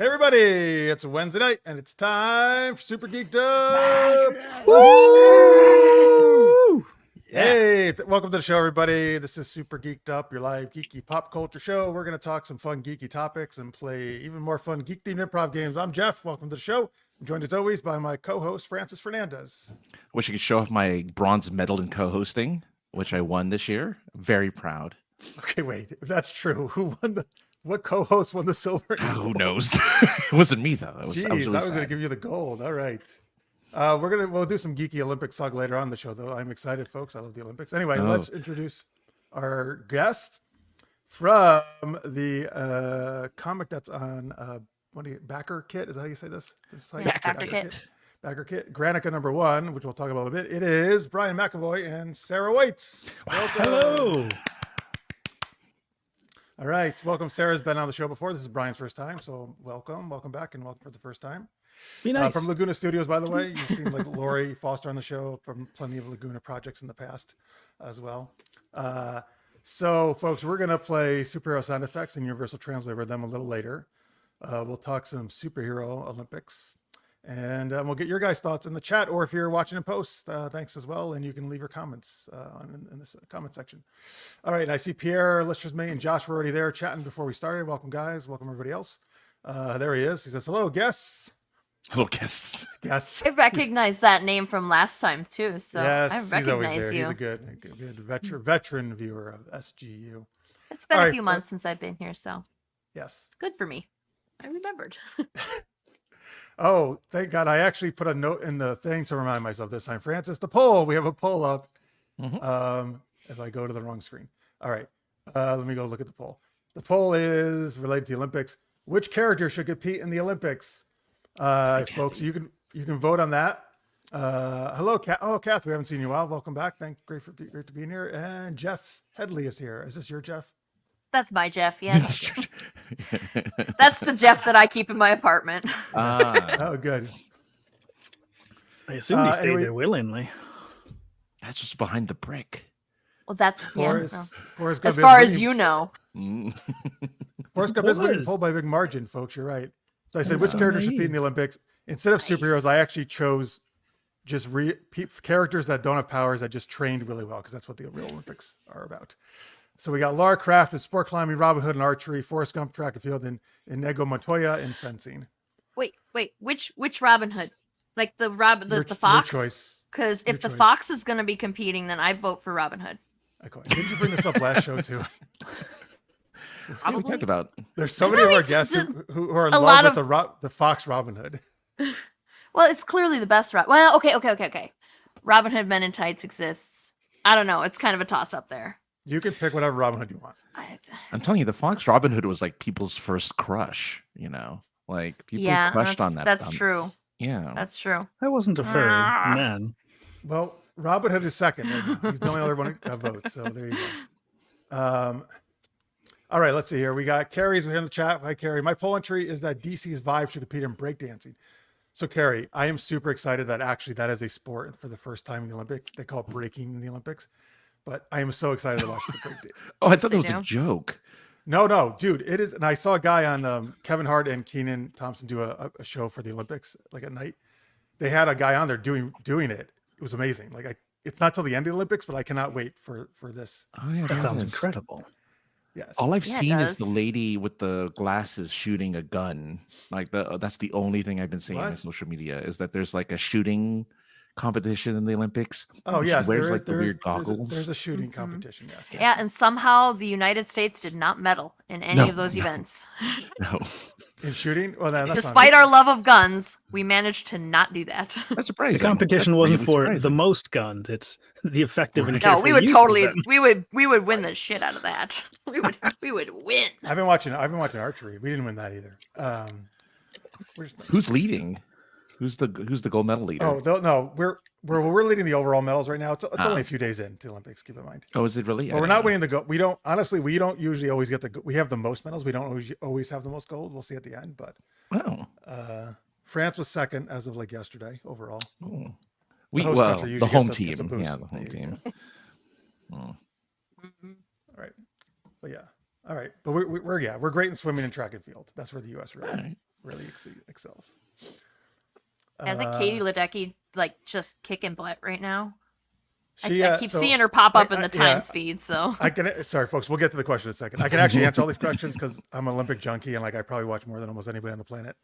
Hey everybody, it's Wednesday night and it's time for Super Geeked Up. Woo! Hey, welcome to the show everybody. This is Super Geeked Up, your live geeky pop culture show. We're going to talk some fun geeky topics and play even more fun geek themed improv games. I'm Jeff. Welcome to the show. I'm joined as always by my co-host Francis Fernandez. Wish I could show off my bronze medal in co-hosting, which I won this year. Very proud. Okay, wait. If that's true, what co-host won the silver? Who knows? It wasn't me though. Jeez, I was going to give you the gold. All right. We'll do some geeky Olympics talk later on the show, though. I'm excited, folks. I love the Olympics. Anyway, Let's introduce our guest from the comic that's on Backer Kit. Is that how you say this? Backer Kit. Backer Kit. Granica #1, which we'll talk about a bit. It is Brian McEvoy and Sarah Waits. Welcome. Hello. All right. Welcome. Sarah's been on the show before. This is Brian's first time. So welcome back, and welcome for the first time. Be nice. From Laguna Studios, by the way. You've seen like Laurie Foster on the show from plenty of Laguna projects in the past as well. So, folks, we're going to play superhero sound effects in Universal Translator with them a little later. We'll talk some superhero Olympics. And we'll get your guys' thoughts in the chat, or if you're watching in post, thanks as well. And you can leave your comments in this comment section. All right. And I see Pierre, Lister's May, and Josh were already there chatting before we started. Welcome, guys. Welcome, everybody else. There he is. He says, hello, guests. Hello, guests. Yes. I recognize that name from last time too, so yes, I he's always recognize there. you. He's a good veteran viewer of SGU. It's been All a right, few months since I've been here, so yes, it's good for me. I remembered. Oh, thank God! I actually put a note in the thing to remind myself this time. Francis, the poll. We have a poll up. If I go to the wrong screen. All right, let me go look at the poll. The poll is related to the Olympics. Which character should compete in the Olympics? Folks, you can vote on that. Hello, Kath. We haven't seen you in a while. Welcome back. Great to be here. And Jeff Headley is here. Is this your Jeff? That's my Jeff, yes. That's the Jeff that I keep in my apartment. Oh, good. I assume he stayed there willingly. That's just behind the brick. Well, that's Forrest as far as you know. Forrest Gump is winning poll by a big margin, folks. You're right. So I said, which character should be in the Olympics? Instead of superheroes, I actually chose just characters that don't have powers that just trained really well, because that's what the real Olympics are about. So we got Lara Croft in sport climbing, Robin Hood in archery, Forrest Gump track and field, and Inigo Montoya in fencing. Wait, which Robin Hood? Like the fox? Your choice. Because if the fox is going to be competing, then I vote for Robin Hood. Okay. Didn't you bring this up last show too? What we talked about. There's so many of our guests who are in love with the Fox Robin Hood. Well, it's clearly the best Well, okay. Robin Hood Men in Tights exists. I don't know. It's kind of a toss up there. You can pick whatever Robin Hood you want. I'm telling you, the Fox Robin Hood was like people's first crush. Like people crushed on that. That's true. Yeah, that's true. I wasn't a furry man. Well, Robin Hood is second. He's the only other one who votes. So there you go. All right, let's see here. We got Carrie's in the chat. Hi, Carrie. My poll entry is that DC's Vibe should compete in breakdancing. So, Carrie, I am super excited that actually that is a sport for the first time in the Olympics. They call it breaking in the Olympics. But I am so excited to watch the breakdance. Oh, I thought it was a joke. No, dude, it is. And I saw a guy on Kevin Hart and Kenan Thompson do a show for the Olympics, like at night. They had a guy on there doing it. It was amazing. Like it's not till the end of the Olympics, but I cannot wait for this. Oh, yeah, that sounds incredible. Yes. All I've seen is the lady with the glasses shooting a gun. Like that's the only thing I've been seeing on social media is that there's like a shooting competition in the Olympics. Oh yes, wears like the weird goggles. There's a shooting competition. Yes. Yeah, and somehow the United States did not medal in any of those events. No. In shooting? Well, that's despite our love of guns, we managed to not do that. That's surprising. The competition wasn't for the most guns; it's the effective and no. We would totally, we would win the shit out of that. We would win. I've been watching archery. We didn't win that either. Who's leading? Who's the gold medal leader? Oh no, we're leading the overall medals right now. It's only a few days in to the Olympics. Keep in mind. Oh, is it really? But we're not winning the gold. We don't usually always get we have the most medals. We don't always have the most gold. We'll see at the end. But France was second as of like yesterday overall. Oh. The home team. Yeah, the home team. All right, but yeah. All right, but we're great in swimming and track and field. That's where the U.S. really. really excels. Hasn't Katie Ledecky like just kicking butt right now? She, I keep seeing her pop up in the Times yeah, feed. So I can. Sorry, folks. We'll get to the question in a second. I can actually answer all these questions because I'm an Olympic junkie and like I probably watch more than almost anybody on the planet.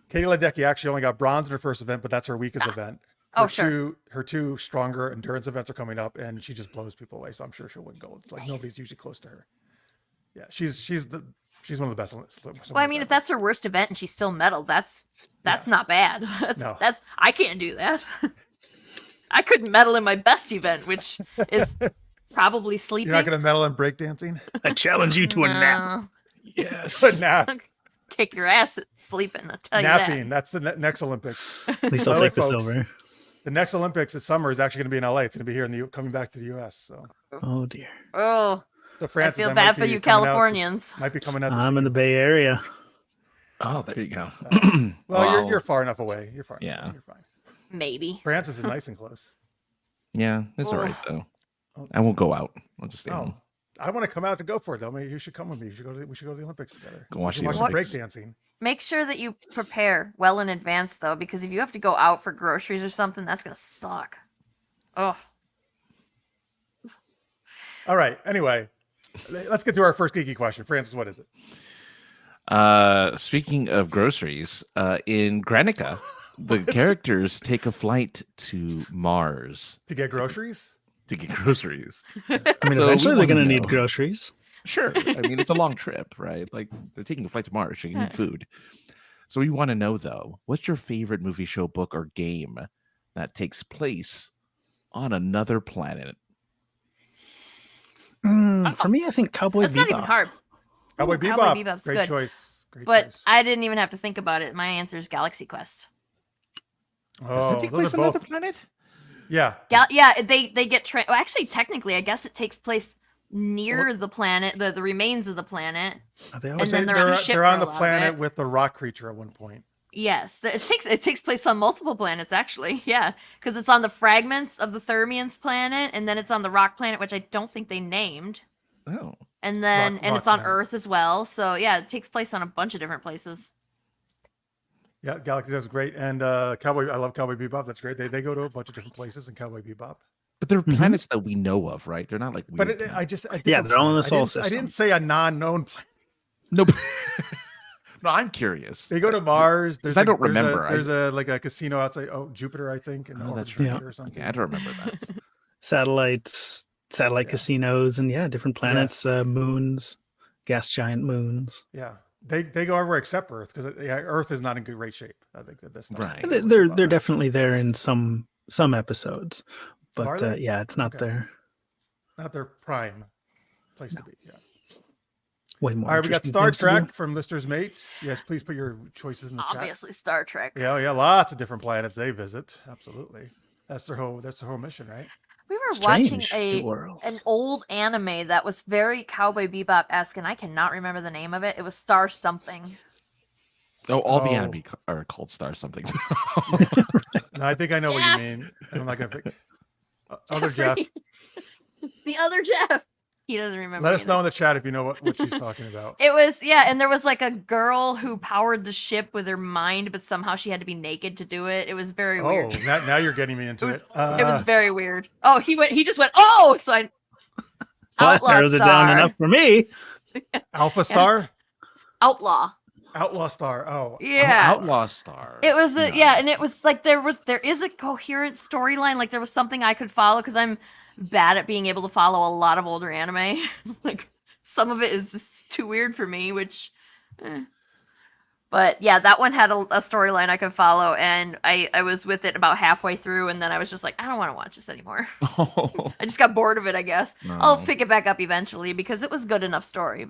Katie Ledecky actually only got bronze in her first event, but that's her weakest event. Her two stronger endurance events are coming up, and she just blows people away. So I'm sure she'll win gold. Like nobody's usually close to her. Yeah, she's one of the best. Well, I mean, if that's her worst event and she's still medaled, that's not bad. That's I can't do that. I couldn't medal in my best event, which is probably sleeping. You're not going to medal in breakdancing? I challenge you to a nap. Yes. A nap. Kick your ass at sleeping. I'll tell Napping. you that. That's the next Olympics. At least I'll take the silver. The next Olympics this summer is actually going to be in LA. It's going to be here coming back to the US. So. Oh dear. Oh. So Francis, I feel bad for you Californians. Might be coming out. I'm in the Bay Area. Oh, there you go. Well, you're far enough away. You're far. Yeah. You're fine. Maybe. Francis is nice and close. Yeah, it's all right though. I won't go out. I'll just stay home. I want to come out to go for it though. Maybe you should come with me. We should go to the Olympics together. Go watch the Olympics. Breakdancing. Make sure that you prepare well in advance though, because if you have to go out for groceries or something, that's gonna suck. Oh. All right. Anyway, let's get to our first geeky question. Francis, what is it? Speaking of groceries, in Granica, the characters take a flight to Mars to get groceries. To get groceries. I mean, so eventually they're going to need groceries. Sure. I mean, it's a long trip, right? Like they're taking a flight to Mars. So you need food. So we want to know, though, what's your favorite movie, show, book, or game that takes place on another planet? For me, I think Cowboy Bebop. That's not even hard. Cowboy Bebop's great choice. But I didn't even have to think about it. My answer is Galaxy Quest. Does that take place on another planet? Yeah. They get well, actually, technically, I guess it takes place near the planet, the remains of the planet. And then they're on the planet with the rock creature at one point. Yes, it takes place on multiple planets, actually. Yeah, because it's on the fragments of the Thermians planet, and then it's on the rock planet, which I don't think they named. Oh. And then it's on Earth as well. So yeah, it takes place on a bunch of different places. Yeah, Galaxy is great, and I love Cowboy Bebop. That's great. They go to a bunch of different places in Cowboy Bebop. But they're planets that we know of, right? They're not like weird. But they're all in the solar system. I didn't say a non-known planet. No, no, I'm curious. They go to Mars. I don't remember. There's a casino outside. Jupiter, I think. That's right. Or something. Okay, I don't remember that. Satellite casinos, and different planets, moons, gas giant moons. Yeah. They go everywhere except Earth because Earth is not in great shape. I think that's not right. They're definitely there in some episodes, but it's not their prime place to be. Yeah. Way more. All right, we got Star Trek from Lister's Mate. Yes, please put your choices in the chat. Obviously, Star Trek. Yeah, lots of different planets they visit. Absolutely, that's their whole mission, right? We were watching an old anime that was very Cowboy Bebop-esque, and I cannot remember the name of it. It was Star something. Oh, all the anime are called Star something. No, I think I know what you mean. I'm not going to think. Other Jeff. The other Jeff. He doesn't remember. Let us know in the chat if you know what she's talking about. It was, and there was like a girl who powered the ship with her mind, but somehow she had to be naked to do it. It was very weird. Oh, now you're getting me into it. It was very weird. Oh, he just went, oh, so I... Outlaw narrows it down enough for me. Alpha Star? Outlaw Star. Oh. Yeah. Outlaw Star. It was and it was like there is a coherent storyline. Like there was something I could follow because I'm bad at being able to follow a lot of older anime. Like some of it is just too weird for me, but yeah, that one had a storyline I could follow, and I was with it about halfway through, and then I was just like, I don't want to watch this anymore. I just got bored of it, I guess. No. I'll pick it back up eventually because it was good enough story,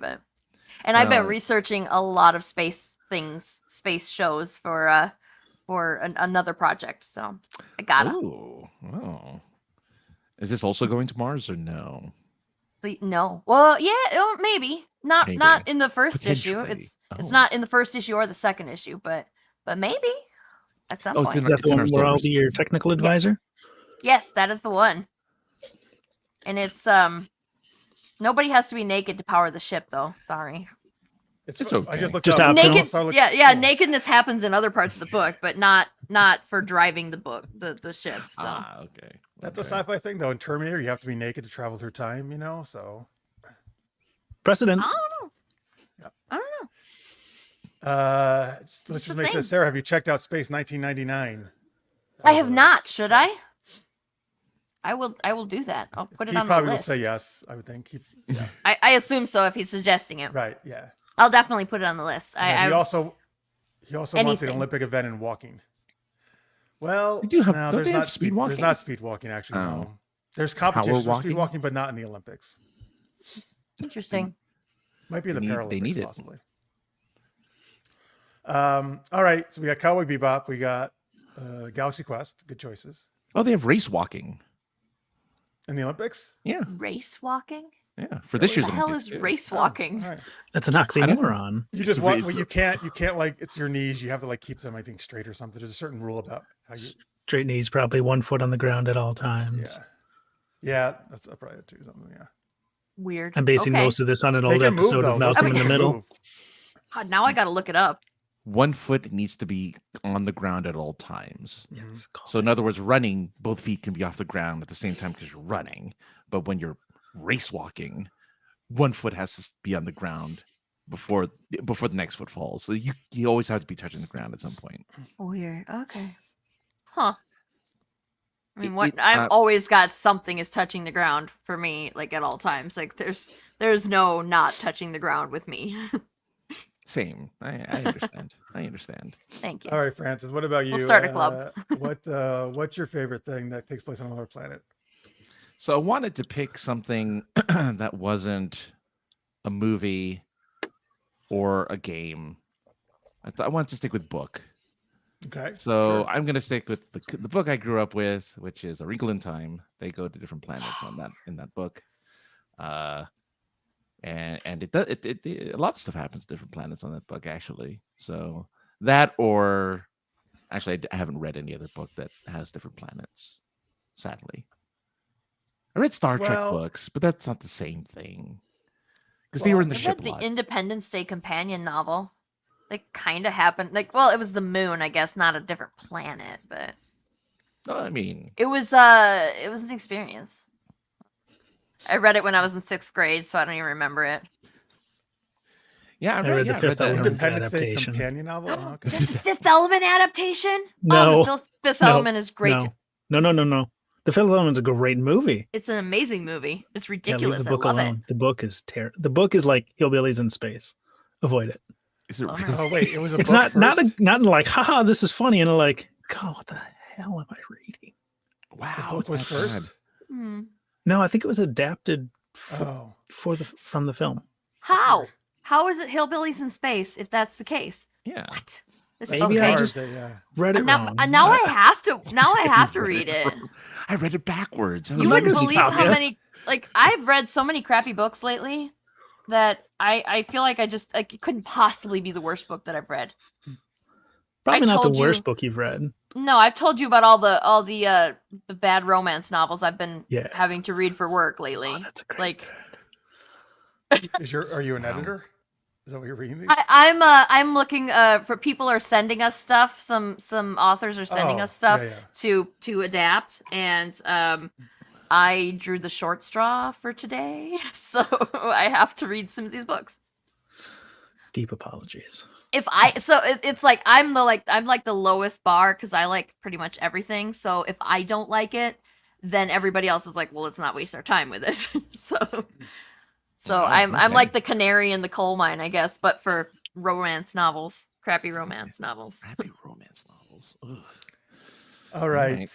I've been researching a lot of space shows for another project, so I gotta. Oh, wow. Is this also going to Mars or no? No. Well, yeah, maybe. Not in the first issue. It's not in the first issue or the second issue, but maybe at some point. Is that the one where I'll be your technical advisor? Yes, that is the one. And it's nobody has to be naked to power the ship, though. Sorry. It's okay. I just looked Just up. optional. Naked, yeah. Nakedness happens in other parts of the book, but not for driving the book, the ship. So Okay. That's a sci-fi thing, though. In Terminator, you have to be naked to travel through time. So Precedence. I don't know. Yeah. I don't know. Let's a just make thing. this. Sarah, have you checked out Space 1999? I have not. Should I? I will do that. I'll put it He on the probably will list. say yes. I would think. Yeah. I assume so if he's suggesting it. Right. Yeah. I'll definitely put it on the list. He also wants an anything. Olympic event in walking. Well, They do have- no, don't there's they not have speed walking? There's not speed walking actually. Oh. No. There's competitions for walking? speed walking, but not in the Olympics. Interesting. Might be in the Paralympics, they need it. possibly. All right, so we got Cowboy Bebop, we got Galaxy Quest, good choices. Oh, they have race walking. In the Olympics? Yeah, Race walking? yeah. For this What year's the hell Olympics, is yeah. race All walking? right. That's an don't know. oxymoron. You just It's walk. really- Well, you can't like it's your knees. You have to like keep them, I think, straight or something. There's a certain rule about how you. Straight knees, probably 1 foot on the ground at all times. Yeah, that's probably it too. Something. Yeah. Weird. I'm basing Okay. most of this on an They old can move, episode though. of Those Malcolm in things the can Middle. move. God, now I got to look it up. 1 foot needs to be on the ground at all times. Yes, So in other words, running, both feet can be off the ground at the same time because you're running. But when you're race walking, 1 foot has to be on the ground before the next foot falls. So you always have to be touching the ground at some point. Weird. Okay. Huh. I mean, It- I've always got something is touching the ground for me, like at all times. Like there's no not touching the ground with me. Same. I understand. I understand. Thank you. All right, Francis. What about you? We'll start a club. What's your favorite thing that takes place on another planet? So I wanted to pick something that wasn't a movie or a game. I wanted to stick with book. Okay. So sure. I'm going to stick with the book I grew up with, which is A Wrinkle in Time. They go to different planets in that book, and it a lot of stuff happens to different planets on that book actually. So that, or actually, I haven't read any other book that has different planets. Sadly, I read Star Trek books, but that's not the same thing because they were in the I ship read a the lot. Independence Day companion novel. It kind of happened. Like, well, it was the moon, I guess, not a different planet, but I mean, it was an experience. I read it when I was in 6th grade, so I don't even remember it. yeah, I read the Fifth that. Element. Independence Day adaptation. companion novel. Oh, okay. There's a Fifth Element adaptation? No. Oh, the Fifth No, Element is great. No. The Fifth Element's a great movie. It's an amazing movie. It's Yeah, leave ridiculous. the book I love alone. The book is The book is like hillbillies in space. Avoid it. Is it Bummer. really? Oh wait, it was a It's book not first? not like haha, this is funny, and like, God, what the hell am I reading? Wow, The book it's was that bad. first. it. Hmm. No, I think it was adapted Oh, from the film. How? weird. How is it hillbillies in space if that's the case? Yeah. What? This, Maybe okay. I just- yeah. Read it now, wrong. now I have to. Now I have to read it. I read it backwards. I was You like, wouldn't Legacy believe how copy. many. Like I've read so many crappy books lately that I feel like it couldn't possibly be the worst book that I've read. Probably not the told you- worst book you've read. No, I've told you about all the bad romance novels I've been Yeah. having to read for work lately. Oh, that's a great Like Are you an Wow. editor? Is that what you're reading these? I'm looking for people are sending us stuff. Some authors are sending Oh, us stuff yeah. to adapt, and I drew the short straw for today, so I have to read some of these books. Deep apologies. It's like I'm like the lowest bar because I like pretty much everything. So if I don't like it, then everybody else is like, well, let's not waste our time with it. So I'm okay. like the canary in the coal mine, I guess, but for romance novels, crappy romance novels. Happy romance novels. Ugh. All right.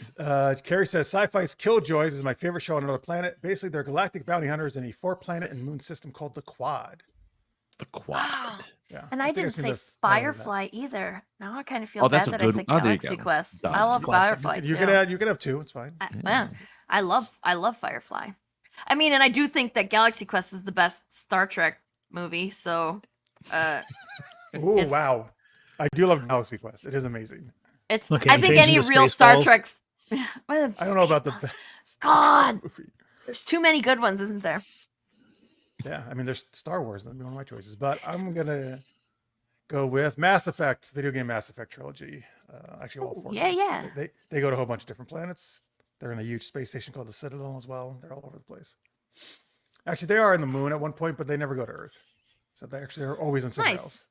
Carrie says Sci-Fi's Killjoys is my favorite show on another planet. Basically, they're galactic bounty hunters in a 4-planet and moon system called the Quad. The Quad. Yeah. And I didn't think I've seen say the- Firefly either. Now I kind of feel Oh, that's bad a that I good said one. Oh, there you Galaxy go. Quest. Done. I love Classic. Firefly You too. can have 2. It's fine. I love Firefly. I mean, and I do think that Galaxy Quest was the best Star Trek movie. So, Oh It's- wow, I do love Galaxy Quest. It is amazing. it's. Okay, I think changing any to real Star Spaceballs. Trek. I don't know about the Spaceballs. best God. movie. There's too many good ones, isn't there? Yeah, I mean, there's Star Wars. That'd be one of my choices, but I'm gonna go with Mass Effect, video game Mass Effect trilogy. Actually, all four. Yeah, games. yeah. They go to a whole bunch of different planets. They're in a huge space station called the Citadel as well. They're all over the place. Actually, they are in the moon at one point, but they never go to Earth. So they actually are always in somewhere else.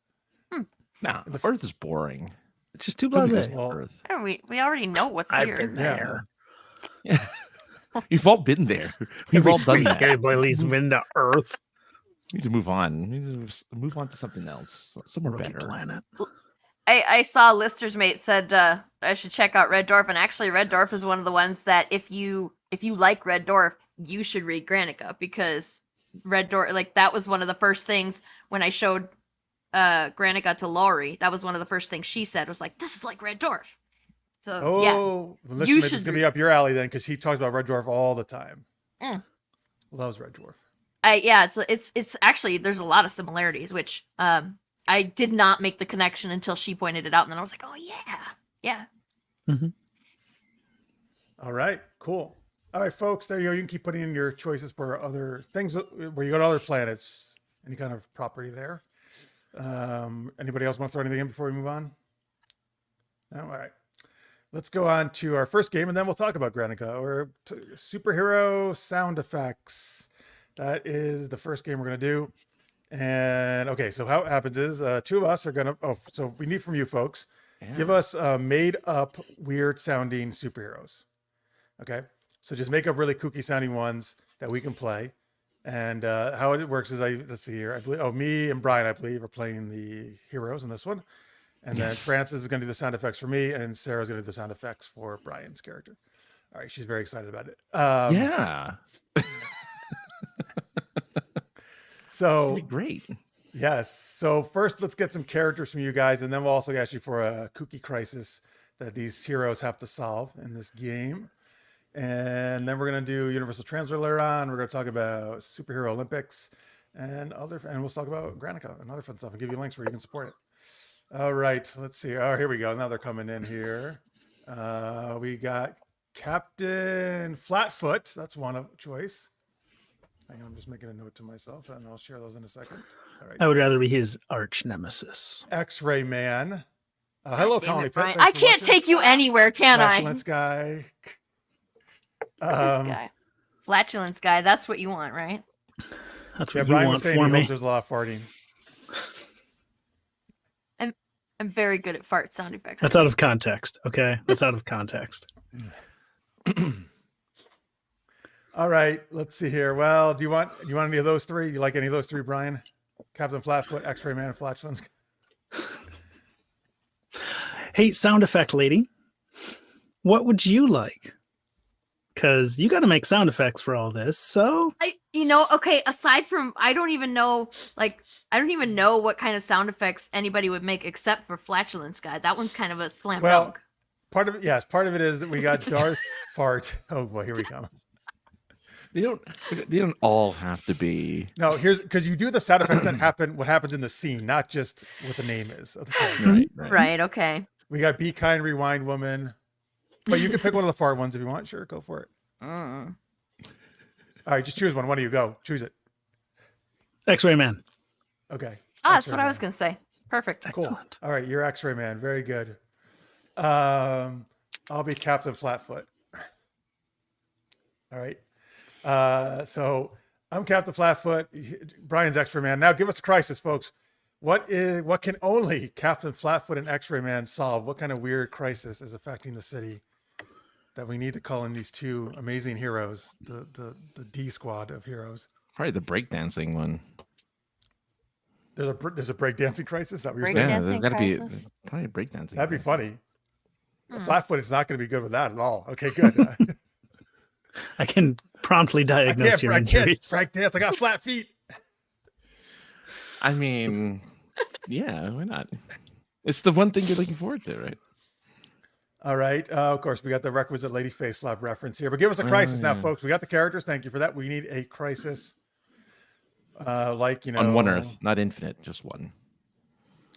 Nah, Earth is boring. It's just too Nobody blasé. goes to Well, Earth. And we already know what's I've here. been there. Yeah. You've all been there. We've Every all done space that. guy at least been to Earth. We need to move on. We need to move on to something else, somewhere Rookie better. planet. I saw Lister's mate said I should check out Red Dwarf, and actually Red Dwarf is one of the ones that if you like Red Dwarf, you should read Granica, because Red Dwarf, like, that was one of the first things when I showed Granica to Laurie. That was one of the first things she said, was like, this is like Red Dwarf. So yeah, well, you it's should gonna be up your alley then, because he talks about Red Dwarf all the time. Loves Red Dwarf. it's actually, there's a lot of similarities, which I did not make the connection until she pointed it out, and then I was like, oh yeah. All right, cool. All right, folks, there you go. You can keep putting in your choices for other things where you go to other planets, any kind of property there. Anybody else want to throw anything in before we move on? No? All right. Let's go on to our first game, and then we'll talk about Granica, or superhero sound effects. That is the first game we're going to do. And okay, so how it happens is two of us are going to, so we need from you folks, give us made up weird sounding superheroes. Okay. So just make up really kooky sounding ones that we can play. And how it works is, let's see here. I believe, me and Brian, I believe, are playing the heroes in this one. And then Francis is going to do the sound effects for me, and Sarah's going to do the sound effects for Brian's character. All right. She's very excited about it. Yeah. So It's great. yes. So first, let's get some characters from you guys, and then we'll also ask you for a kooky crisis that these heroes have to solve in this game. And then we're going to do Universal Translator on. We're going to talk about Superhero Olympics and we'll talk about Granica and other fun stuff and give you links where you can support it. All right. Let's see. Oh, here we go. Now they're coming in here. We got Captain Flatfoot. That's one of choice. Hang on, I'm just making a note to myself, and I'll share those in a second. All right. I would rather be his arch nemesis. X-Ray Man. Hello, Damn Colony it, Pit. Brian. Thanks I for can't watching. take you anywhere, can I? Flatulence Guy. This guy. Flatulence guy, that's what you want, right? That's Yeah, what you Brian want was saying for he me. hopes there's a lot of farting. I'm very good at fart sound effects. That's out of context. Okay, that's out of context. All right, let's see here. Well, do you want any of those three? You like any of those three, Brian? Captain Flatfoot, X-Ray Man, and Flatulence. Hey, sound effect lady, what would you like? Because you got to make sound effects for all this. So Okay, aside from, I don't even know what kind of sound effects anybody would make except for Flatulence Guy. That one's kind of a slam dunk. Part of it is that we got Darth Fart. Oh boy, here we go. They don't all have to be. No, here's because you do the sound effects that happen. What happens in the scene, not just what the name is of the character. Right, okay. We got Be Kind, Rewind Woman, but you can pick one of the fart ones if you want. Sure, go for it. All right, just choose one. One of you go. Choose it. X-Ray Man. Okay. That's what I was gonna say. Perfect. Cool. Excellent. All right, you're X-Ray Man. Very good. I'll be Captain Flatfoot. All right. So I'm Captain Flatfoot. Brian's X-Ray Man. Now give us a crisis, folks. What can only Captain Flatfoot and X-Ray Man solve? What kind of weird crisis is affecting the city that we need to call in these two amazing heroes, the D squad of heroes? Probably the breakdancing one. There's a breakdancing crisis. Is that what you're saying? Yeah, Breakdancing there's got to be crisis? probably a breakdancing. That'd be crisis. funny. Flatfoot is not going to be good with that at all. Okay, good. I can promptly diagnose your injuries. Break dance. I got flat feet. I mean, yeah, why not? It's the one thing you're looking forward to, right? All right. Of course, we got the requisite Lady Face Lab reference here, but give us a crisis now, folks. We got the characters. Thank you for that. We need a crisis, On one Earth, not infinite, just one.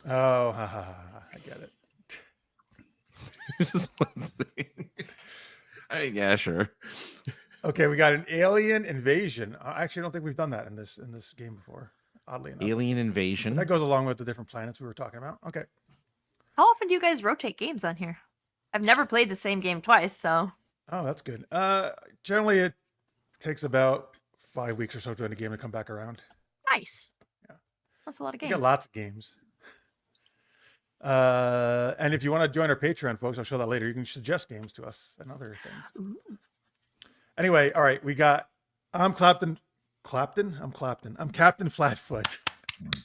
Oh, I get it. Just one thing. Yeah, sure. Okay, we got an alien invasion. Actually, I don't think we've done that in this game before. Oddly enough, Alien invasion. But that goes along with the different planets we were talking about. Okay. How often do you guys rotate games on here? I've never played the same game twice, so. Oh, that's good. Generally, it takes about 5 weeks or so to end a game to come back around. Nice. Yeah. That's a lot of games. We got lots of games. And if you want to join our Patreon, folks, I'll show that later. You can suggest games to us and other things. Ooh. Anyway, all right, we got. I'm Captain Flatfoot.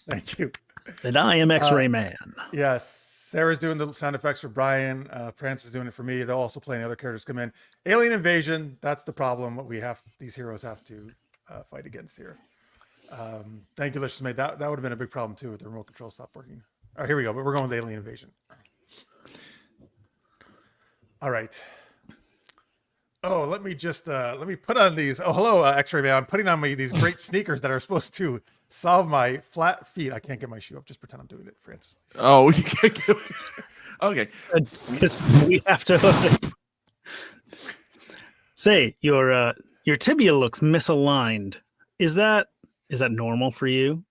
Thank you. And I am X-Ray Man. Yes, Sarah's doing the sound effects for Brian. Prance is doing it for me. They'll also play any other characters come in. Alien invasion. That's the problem. What these heroes have to fight against here. Thank you, Lish made that. That would have been a big problem too if the remote control stopped working. All right, here we go. But we're going with alien invasion. All right. Oh, let me put on these. Oh, hello, X-Ray Man. I'm putting on these great sneakers that are supposed to solve my flat feet. I can't get my shoe up. Just pretend I'm doing it, Francis. Oh, you can't get. Okay. We have to. Say your tibia looks misaligned. Is that normal for you?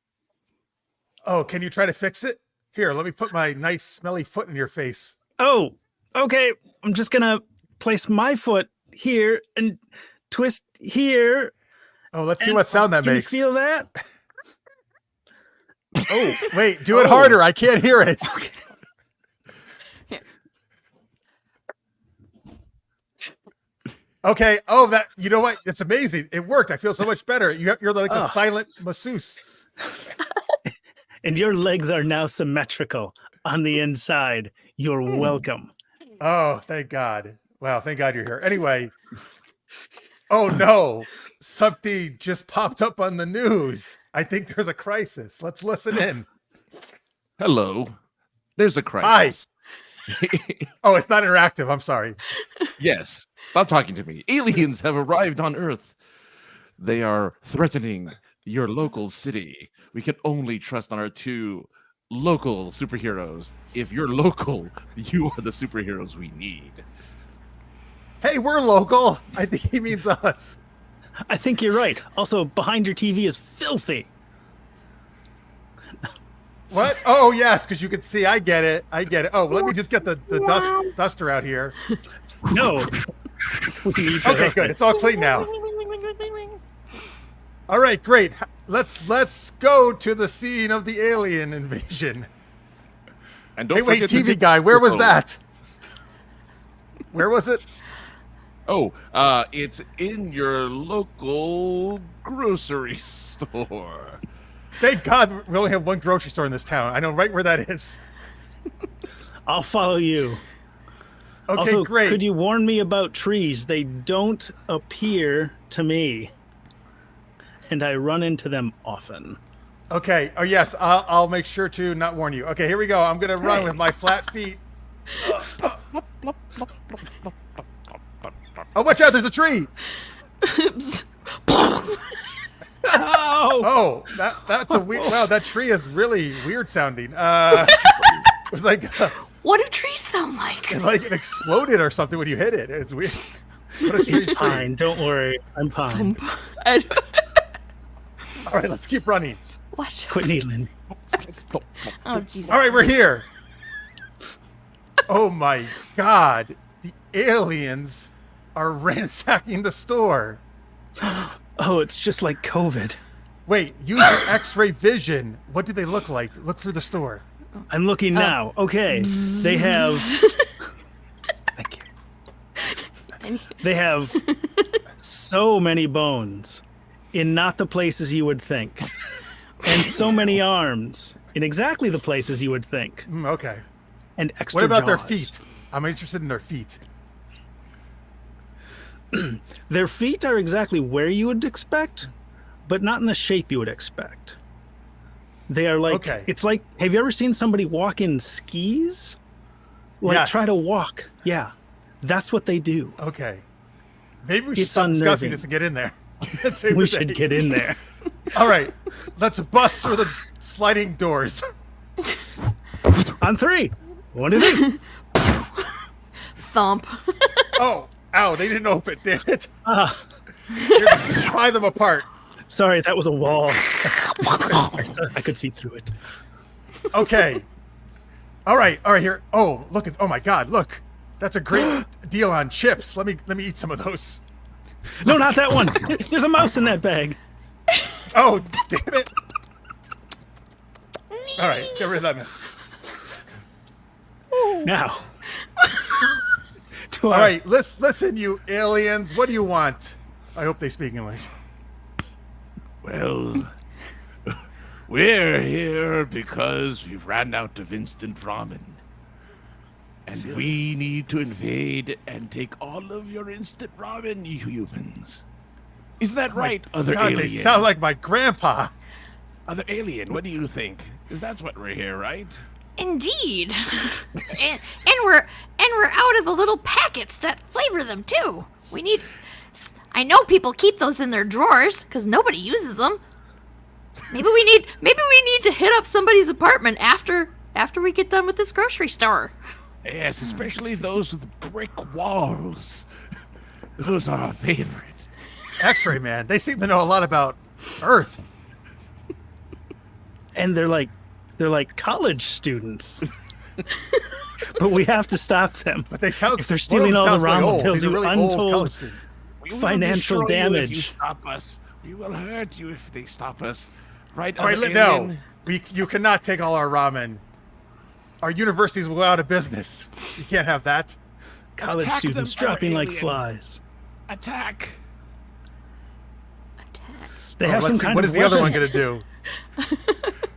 Oh, can you try to fix it? Here, let me put my nice smelly foot in your face. Oh, okay. I'm just gonna place my foot here and twist here. Oh, let's see what sound that makes. Can you feel that? Oh, wait, do it harder. I can't hear it. Okay. Oh, you know what? It's amazing. It worked. I feel so much better. You're like a silent masseuse. And your legs are now symmetrical on the inside. You're welcome. Oh, thank God. Wow, thank God you're here. Anyway. Oh, no. Something just popped up on the news. I think there's a crisis. Let's listen in. Hello. There's a crisis. Hi. Oh, it's not interactive. I'm sorry. Yes. Stop talking to me. Aliens have arrived on Earth. They are threatening your local city. We can only trust on our two local superheroes. If you're local, you are the superheroes we need. Hey, we're local. I think he means us. I think you're right. Also, behind your TV is filthy. What? Oh, yes, because you can see. I get it. Oh, let me just get the duster out here. No. Okay, good. It's all clean now. All right, great. Let's go to the scene of the alien invasion. And don't hey, wait, forget TV guy, where was that? Where was it? Oh, it's in your local grocery store. Thank God we only have one grocery store in this town. I know right where that is. I'll follow you. Okay, also, great. Could you warn me about trees? They don't appear to me. And I run into them often. Okay. Oh, yes. I'll make sure to not warn you. Okay, here we go. I'm going to run with my flat feet. Oh, watch out. There's a tree. Oh, that's a weird. Wow, that tree is really weird sounding. It was like. What do trees sound like? Like it exploded or something when you hit it. It's weird. It's fine. Don't worry. I'm fine. All right, let's keep running. Watch. Quit needling. Oh, Jesus. All right, we're here. Oh my God. The aliens are ransacking the store. Oh, it's just like COVID. Wait, use your X-ray vision. What do they look like? Look through the store. I'm looking now. Okay. They have... Thank you. They have so many bones in not the places you would think. And so many arms in exactly the places you would think. Okay. And extra What about their jaws. feet? I'm interested in their feet. Their feet are exactly where you would expect, but not in the shape you would expect. They are like, Okay. It's like, have you ever seen somebody walk in skis? Like Yes. try to walk. Yeah. That's what they do. Okay. Maybe we should It's stop discussing unnerving. this and get in there. Save We the should day. get in there. All right. Let's bust through the sliding doors. On 3. 1, 2, 3. Thump. Oh, ow. They didn't open. Damn it. Here, just pry them apart. Sorry, that was a wall. I could see through it. Okay. All right, here. Oh, look at. Oh my God, look. That's a great deal on chips. Let me eat some of those. No, not that one. There's a mouse in that bag. Oh, damn it. All right, get rid of that mouse. Now. All right, listen, you aliens. What do you want? I hope they speak English. Well, we're here because we've ran out of instant ramen. And we need to invade and take all of your instant ramen, you humans. Isn't that right, other God, alien? they sound like my grandpa. Other alien, what do you think? Because that's what we're here, right? Indeed. and we're out of the little packets that flavor them too. I know people keep those in their drawers because nobody uses them. Maybe we need to hit up somebody's apartment after we get done with this grocery store. Yes, especially those with brick walls. Those are our favorite. X-Ray man, they seem to know a lot about Earth. And they're like college students. But we have to stop them. But they sound. If they're stealing all the ramen, they'll do really old untold college students. We will financial destroy you damage. if you stop us. We will hurt you if they stop us. Right, All right, other no. alien? You cannot take all our ramen. Our universities will go out of business. You can't have that. College Attack students them, dropping like alien. flies. Attack. They have some Let's see, kind what of is the other one weapon. going to do?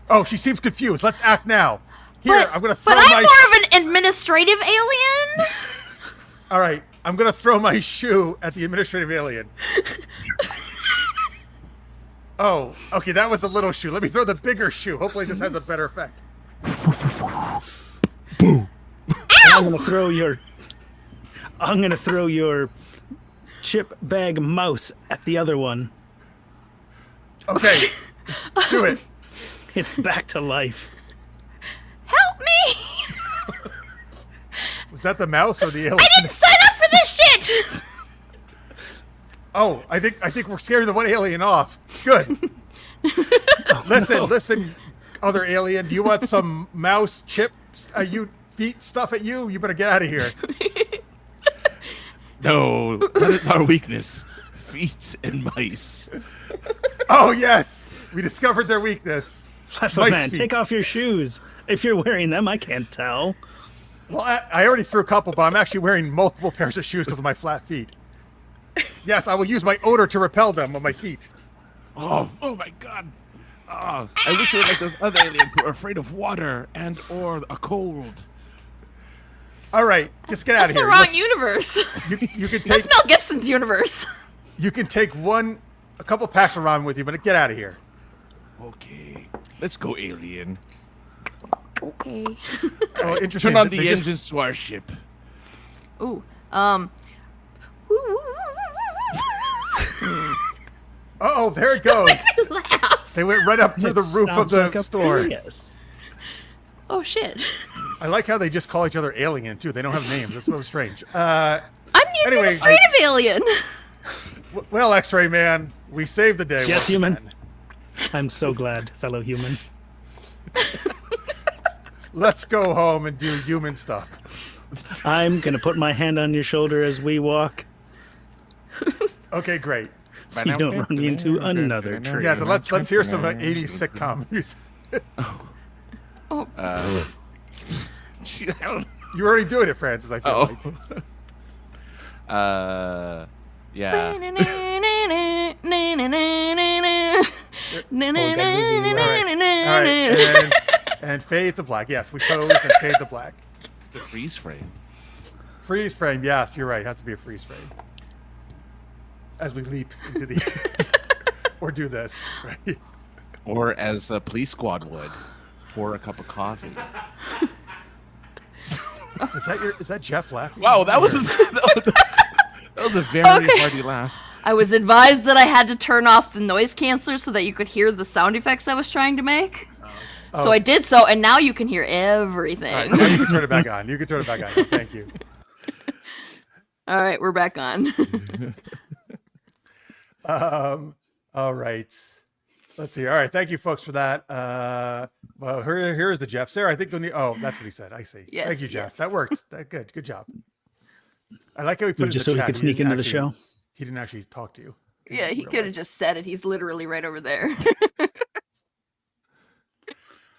Oh, she seems confused. Let's act now. Here, I'm going to throw But I'm my... more of an administrative alien. All right, I'm going to throw my shoe at the administrative alien. Oh, okay, that was a little shoe. Let me throw the bigger shoe. Hopefully this has a better effect. And I'm gonna throw your chip bag mouse at the other one. Okay, do it. It's back to life. Help me! Was that the mouse or the alien? I didn't sign up for this shit. Oh, I think we're scaring the one alien off. Good. Listen, other alien. Do you want some mouse chips? You feet stuff at you? You better get out of here. No, that is our weakness. Feet and mice. Oh yes, we discovered their weakness. Flatfoot Mice man, feet. take off your shoes. If you're wearing them, I can't tell. Well, I already threw a couple, but I'm actually wearing multiple pairs of shoes because of my flat feet. Yes, I will use my odor to repel them on my feet. Oh my God. Oh, I wish we were like those other aliens who are afraid of water and or a cold. All right, just get out That's of the here. wrong Listen, universe. you can That's take Mel Gibson's universe. you can take a couple packs of ramen with you, but get out of here. Okay, let's go, alien. Okay. Oh, interesting. Turn on They the just- engines to our ship. Ooh. Uh-oh, there it goes. Laugh. They went right up through the It roof of sounds the like a store. Prius. Oh shit. I like how they just call each other alien too. They don't have names. That's so strange. I'm the Anyway, administrative alien. Well, X-Ray man, we saved the day. Yes, once human. again. I'm so glad, fellow human. Let's go home and do human stuff. I'm gonna put my hand on your shoulder as we walk, Okay, great. so you don't run me into another tree. Yeah, so let's hear some 80s sitcom music. You're already doing it, Francis. I feel like. Yeah. All right, and fade to black. Yes, we pose and fade to black. The freeze frame. Freeze frame. Yes, you're right. It has to be a freeze frame. As we leap into the or do this, right? Or as a police squad would, pour a cup of coffee. Is that Jeff laughing? Wow, that was a very Okay. hearty laugh. I was advised that I had to turn off the noise canceller so that you could hear the sound effects I was trying to make. So I did so, and now you can hear everything. All right, now you can turn it back on. You can turn it back on. Thank you. All right, we're back on. All right. Let's see. All right. Thank you, folks, for that. Well, here's the Jeff. Sarah, I think you'll need. Oh, that's what he said. I see. Yes, Thank you, Jeff. yes. That worked. Good job. I like how he put it Just in so the he chat. could sneak didn't into the show. He didn't actually talk to you. Yeah, he could have just said it. He's literally right over there.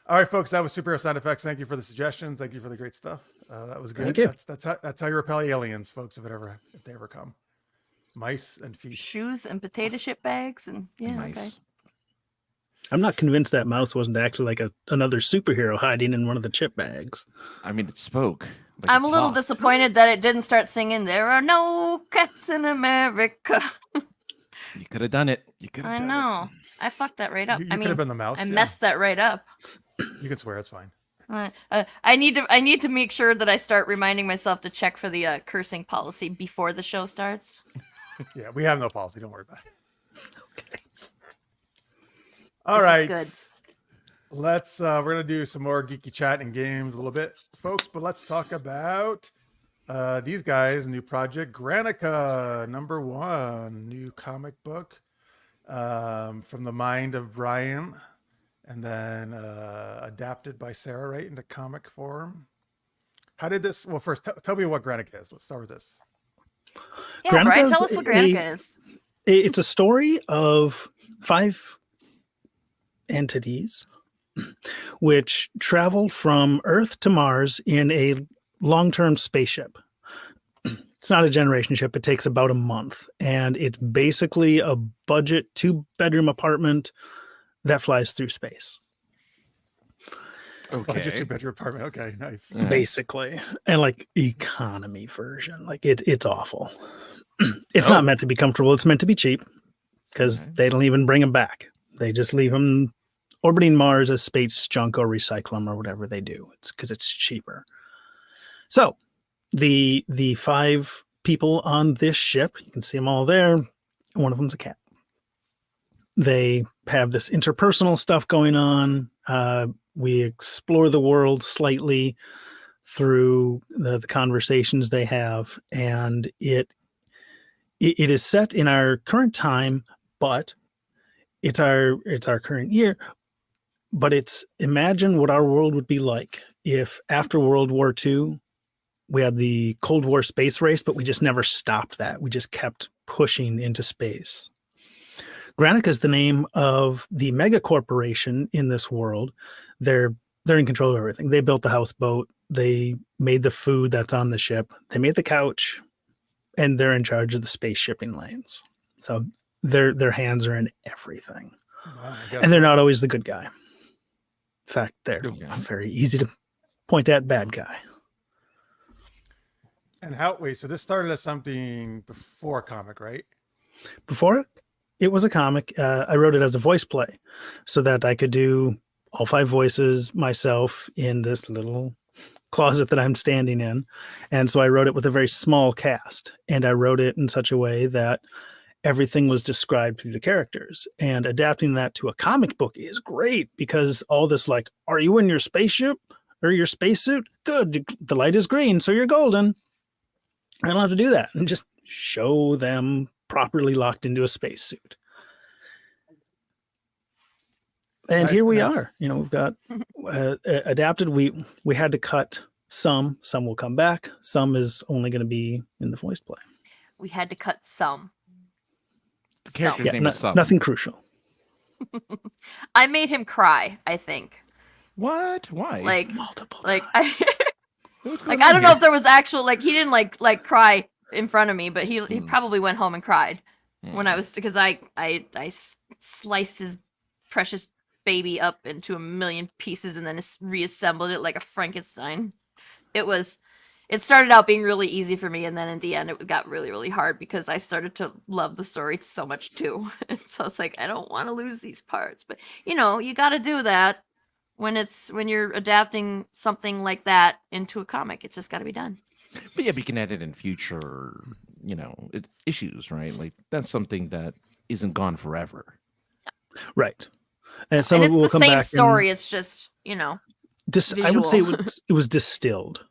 All right, folks, that was Superhero Sound Effects. Thank you for the suggestions. Thank you for the great stuff. That was good. Thank you. That's how you repel aliens, folks, if they ever come. Mice and feet. Shoes and potato chip bags and yeah, Nice. okay. I'm not convinced that mouse wasn't actually like another superhero hiding in one of the chip bags. I mean, it spoke. Like I'm it a little talked. disappointed that it didn't start singing "There Are No Cats in America." You could have done it. You could have I done know. I fucked that right up. You I could mean, have been the mouse. I yeah. messed that right up. You can swear. It's fine. I need to make sure that I start reminding myself to check for the cursing policy before the show starts. Yeah, we have no policy. Don't worry about it. Okay. All This right. is good. Let's we're gonna do some more geeky chat and games a little bit, folks. But let's talk about these guys' new project, Granica #1, new comic book from the mind of Brian, and then adapted by Sarah, right, into comic form. How did this? Well, first, tell me what Granica is. Let's start with this. Yeah, Brian, Granica's tell us what Granica is. It's a story of 5 entities which travel from Earth to Mars in a long-term spaceship. It's not a generation ship. It takes about a month, and it's basically a budget 2-bedroom apartment that flies through space. Budget Okay. 2-bedroom apartment. Okay, nice. Yeah. Basically, and like economy version, like it's awful. It's not meant to be comfortable. It's meant to be cheap because Okay. they don't even bring them back. They just leave them orbiting Mars as space junk or recycle them or whatever they do. It's because it's cheaper. So the 5 people on this ship, you can see them all there. One of them's a cat. They have this interpersonal stuff going on. We explore the world slightly through the conversations they have, and it is set in our current time, but it's our current year. But it's imagine what our world would be like if after World War II we had the Cold War space race, but we just never stopped that. We just kept pushing into space. Granica is the name of the mega corporation in this world. They're in control of everything. They built the houseboat. They made the food that's on the ship. They made the couch, and they're in charge of the space shipping lanes. So their hands are in everything, Wow, I guess and they're not always the good guy. In fact, they're Okay. very easy to point at bad guy. And wait, so this started as something before comic, right? Before it was a comic. I wrote it as a voice play so that I could do all 5 voices myself in this little closet that I'm standing in. And so I wrote it with a very small cast, and I wrote it in such a way that everything was described through the characters. And adapting that to a comic book is great because all this, like, are you in your spaceship or your spacesuit? Good. The light is green, so you're golden. I don't have to do that and just show them properly locked into a spacesuit. And Nice, here we nice. are. You know, we've got adapted. We had to cut some. Some will come back. Some is only going to be in the voice play. We had to cut some. The character's Yeah, name is Sum. nothing crucial. I made him cry, I think. What? Why? Like Multiple like times. What's like going I on don't know here? if there was actual like he didn't like cry in front of me, but he probably went home and cried when I was because I sliced his precious baby up into a million pieces and then reassembled it like a Frankenstein. It started out being really easy for me, and then in the end it got really, really hard because I started to love the story so much too. And so I was like, I don't want to lose these parts. But you know, you gotta do that when you're adapting something like that into a comic. It's just gotta be done. But yeah, we can add it in future, issues, right? Like that's something that isn't gone forever. Right. And some And of it it's will the come same back. story, it's just, I would say visual. it was distilled.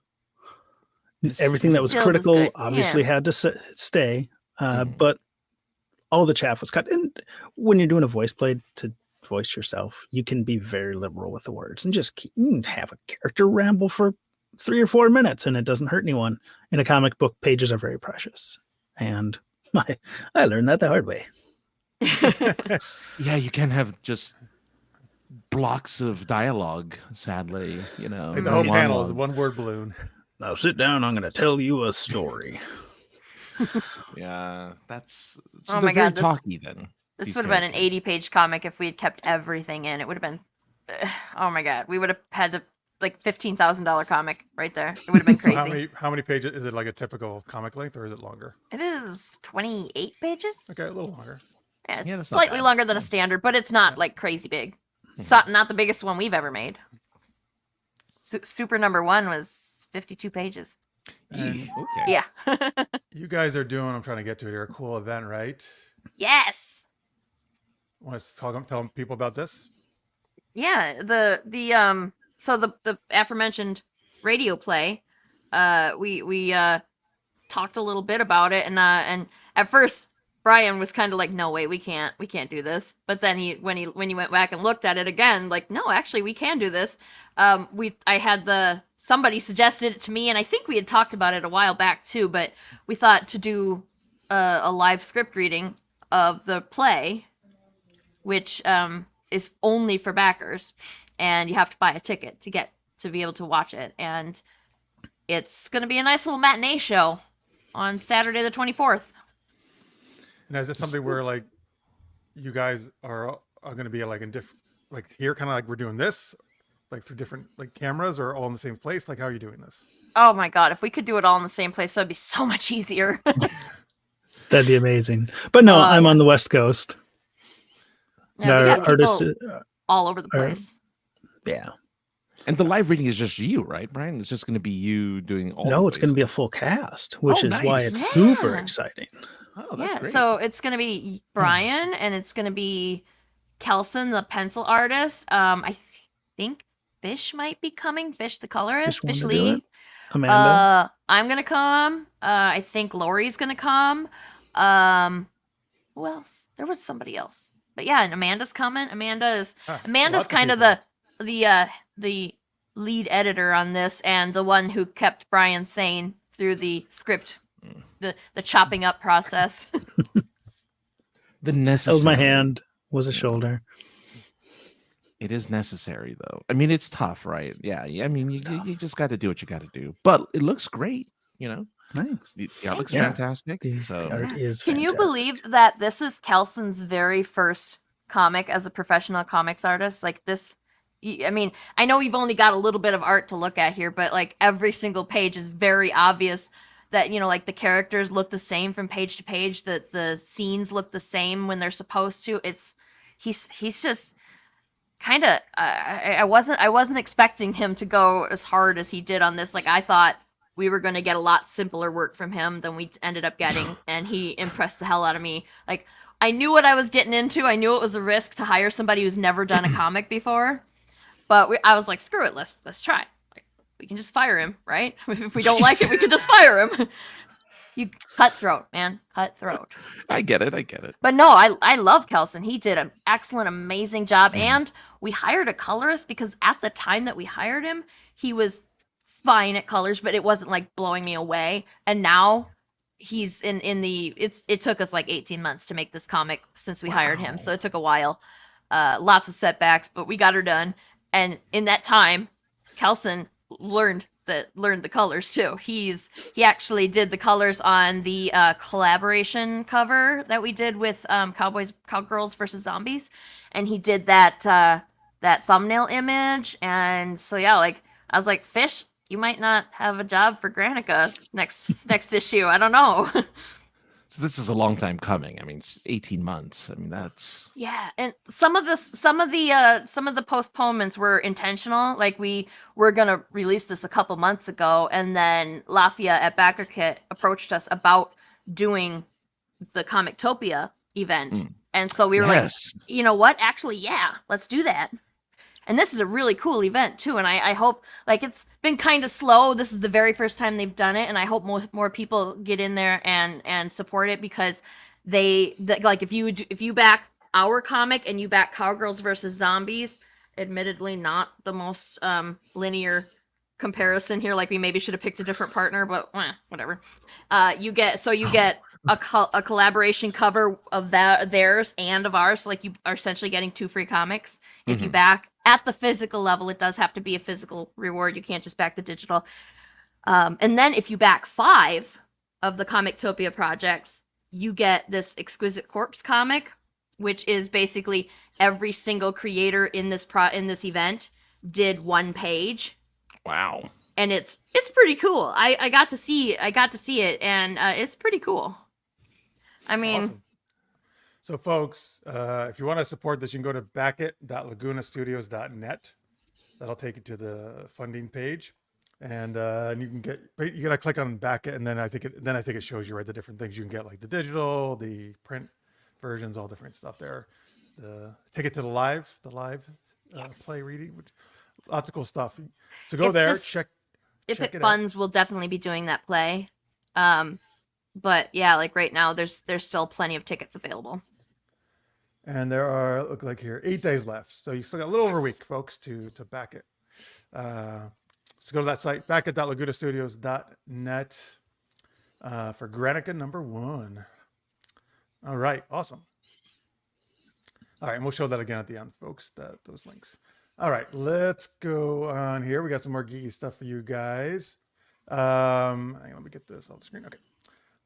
Everything that was Distilled is critical good, obviously yeah. had to stay, Mhm. but all the chaff was cut. And when you're doing a voice play to voice yourself, you can be very liberal with the words and just have a character ramble for 3 or 4 minutes, and it doesn't hurt anyone. In a comic book, pages are very precious, and I learned that the hard way. Yeah, you can't have just blocks of dialogue, sadly, you know. Like the whole panel is a one-word balloon. Now sit down, I'm going to tell you a story. Yeah, that's Oh my God, talky then. This would have been an 80-page comic if we had kept everything in. It would have been, oh my God, we would have had the like $15,000 comic right there. It would have been crazy. So how many pages is it? Like a typical comic length, or is it longer? It is 28 pages. Okay, a little longer. Yeah, it's that's not slightly bad. longer than a standard, but it's not like crazy big. Not the biggest one we've ever made. Super number 1 was 52 pages. And Okay. Yeah. you guys are doing, I'm trying to get to it here, a cool event, right? Yes. Want to tell people about this? Yeah. So the aforementioned radio play, we talked a little bit about it, and at first Brian was kind of like, no way, we can't do this. But then when he went back and looked at it again, like, no, actually we can do this. Somebody suggested it to me, and I think we had talked about it a while back too, but we thought to do a live script reading of the play, which is only for backers, and you have to buy a ticket to be able to watch it. And it's going to be a nice little matinee show on Saturday the 24th. And is it something where like you guys are going to be like in different, like here, kind of like we're doing this, like through different like cameras, or all in the same place? Like, how are you doing this? Oh my God, if we could do it all in the same place, that'd be so much easier. That'd be amazing. But no, I'm on the West Coast. Yeah, we got artists people all over the place. Yeah. And the live reading is just you, right, Brian? It's just going to be you doing all. No, the it's going to be a voices. full cast, which Oh, is nice. why it's Yeah. super exciting. Oh, that's Yeah, great. so it's gonna be Brian, and it's gonna be Kelson, the pencil artist. I think Fish might be coming. Fish, the colorist. Fish Fish wanna do Lee. it? Amanda. I'm gonna come. I think Laurie's gonna come. Who else? There was somebody else, but yeah, and Amanda's coming. Amanda's lots of kind of people. the lead editor on this, and the one who kept Brian sane through the script, the chopping up process. The That necessary. was my hand, was a shoulder. It is necessary, though. I mean, it's tough, right? Yeah. I mean, you just got to do what you got to do. But it looks great, you know? Thanks. Yeah, it looks Yeah. fantastic. The So art is Can you fantastic. believe that this is Kelson's very first comic as a professional comics artist? Like this, I mean, I know we've only got a little bit of art to look at here, but like every single page is very obvious that, you know, like the characters look the same from page to page, that the scenes look the same when they're supposed to. He's just kind of I wasn't expecting him to go as hard as he did on this. Like I thought we were going to get a lot simpler work from him than we ended up getting, and he impressed the hell out of me. Like I knew what I was getting into. I knew it was a risk to hire somebody who's never done a comic before, but I was like, screw it, let's try. Like we can just fire him, right? If we don't like it, we can just fire him. You cutthroat, man, cutthroat. I get it. But no, I love Kelson. He did an excellent, amazing job. And we hired a colorist because at the time that we hired him, he was fine at colors, but it wasn't like blowing me away. And now he's in the it took us like 18 months to make this comic since we hired him. So it took a while. Lots of setbacks, but we got her done. And in that time, Kelson learned the colors too. He actually did the colors on the collaboration cover that we did with Cowgirls versus Zombies, and he did that thumbnail image. And so yeah, like I was like, Fish, you might not have a job for Granica next issue. I don't know. So this is a long time coming. I mean, it's 18 months. I mean, that's Yeah, and some of the postponements were intentional. Like we were gonna release this a couple months ago, and then Lafayette at Backer Kit approached us about doing the Comictopia event, and so we were like, you know what? Actually, yeah, let's do that. And this is a really cool event too, and I hope, like, it's been kind of slow. This is the very first time they've done it, and I hope more people get in there and support it, because like if you back our comic and you back Cowgirls versus Zombies, admittedly not the most linear comparison here. Like we maybe should have picked a different partner, but whatever. You get a collaboration cover of theirs and of ours. So like you are essentially getting 2 free comics. If you back at the physical level, it does have to be a physical reward. You can't just back the digital. And then if you back 5 of the Comictopia projects, you get this Exquisite Corpse comic, which is basically every single creator in this event did 1 page. Wow. And it's pretty cool. I got to see it, and it's pretty cool. I mean, awesome. So folks, if you want to support this, you can go to backit.lagunastudios.net. That'll take you to the funding page. And you gotta click on back it, and then I think it shows you right the different things you can get, like the digital, the print versions, all different stuff there. The ticket to the live yes. play reading, lots of cool stuff. So go there, check it funds, we'll definitely be doing that play. But yeah, like right now, there's still plenty of tickets available. And there are, look like here, 8 days left, so you still got a little over a week, folks, to back it. So go to that site, backit.lagunastudios.net for Granica #1. All right, awesome. All right, and we'll show that again at the end, folks, those links. All right, let's go on here. We got some more geeky stuff for you guys. Hang on, let me get this off the screen. Okay.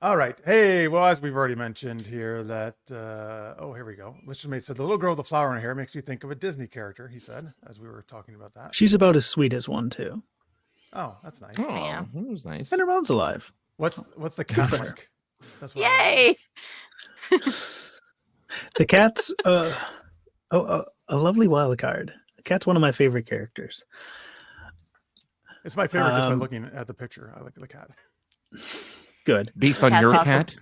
All right. Hey, well, as we've already mentioned here that, here we go. Listenmate said, the little girl with the flower in her hair makes me think of a Disney character, he said, as we were talking about that. She's about as sweet as one, too. Oh, that's nice. Oh, Yeah. that was nice. And her mom's alive. What's the cat like? That's what Yay! The cat's a lovely wild card. The cat's one of my favorite characters. It's my favorite just by looking at the picture. I like the cat. Good. Based on Cat's your awesome. cat?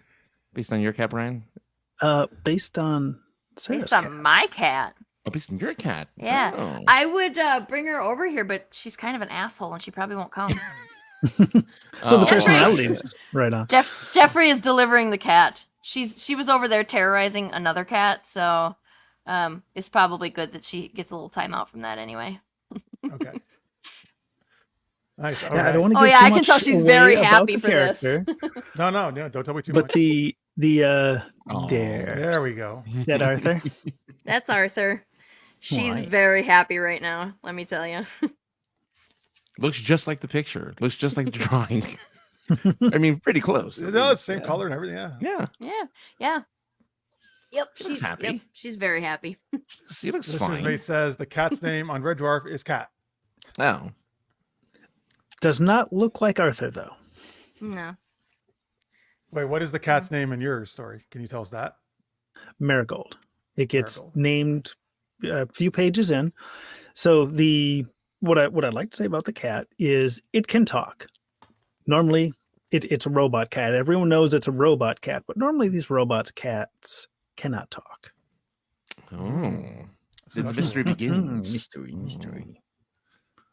Based on your cat, Brian? Based on Sarah's Based on cat. my cat. Oh, based on your cat. Yeah. Oh. I would bring her over here, but she's kind of an asshole and she probably won't come. So the Oh. personality is right on. Jeffrey is delivering the cat. She was over there terrorizing another cat, so it's probably good that she gets a little time out from that anyway. Okay. Nice. All Yeah, I right. don't want to Oh give yeah, too I can tell much she's away very about happy the for this. character, No, don't tell me too but much. the Oh. There we go. that Arthur. That's Arthur. She's Why? very happy right now, let me tell you. Looks just like the picture. Looks just like the drawing. I mean, pretty close. It does, same Yeah. color and everything. Yeah. Yeah. Yeah. Yep, She looks happy. Yep, she's very happy. She looks Listener's fine. mate says the cat's name on Red Dwarf is Cat. Oh. Does not look like Arthur though. No. Wait, what is the cat's name in your story? Can you tell us that? Marigold. It gets Marigold. named a few pages in. So what I'd like to say about the cat is it can talk. Normally, it's a robot cat. Everyone knows it's a robot cat, but normally these cats cannot talk. Oh. The Special. mystery begins. Mystery.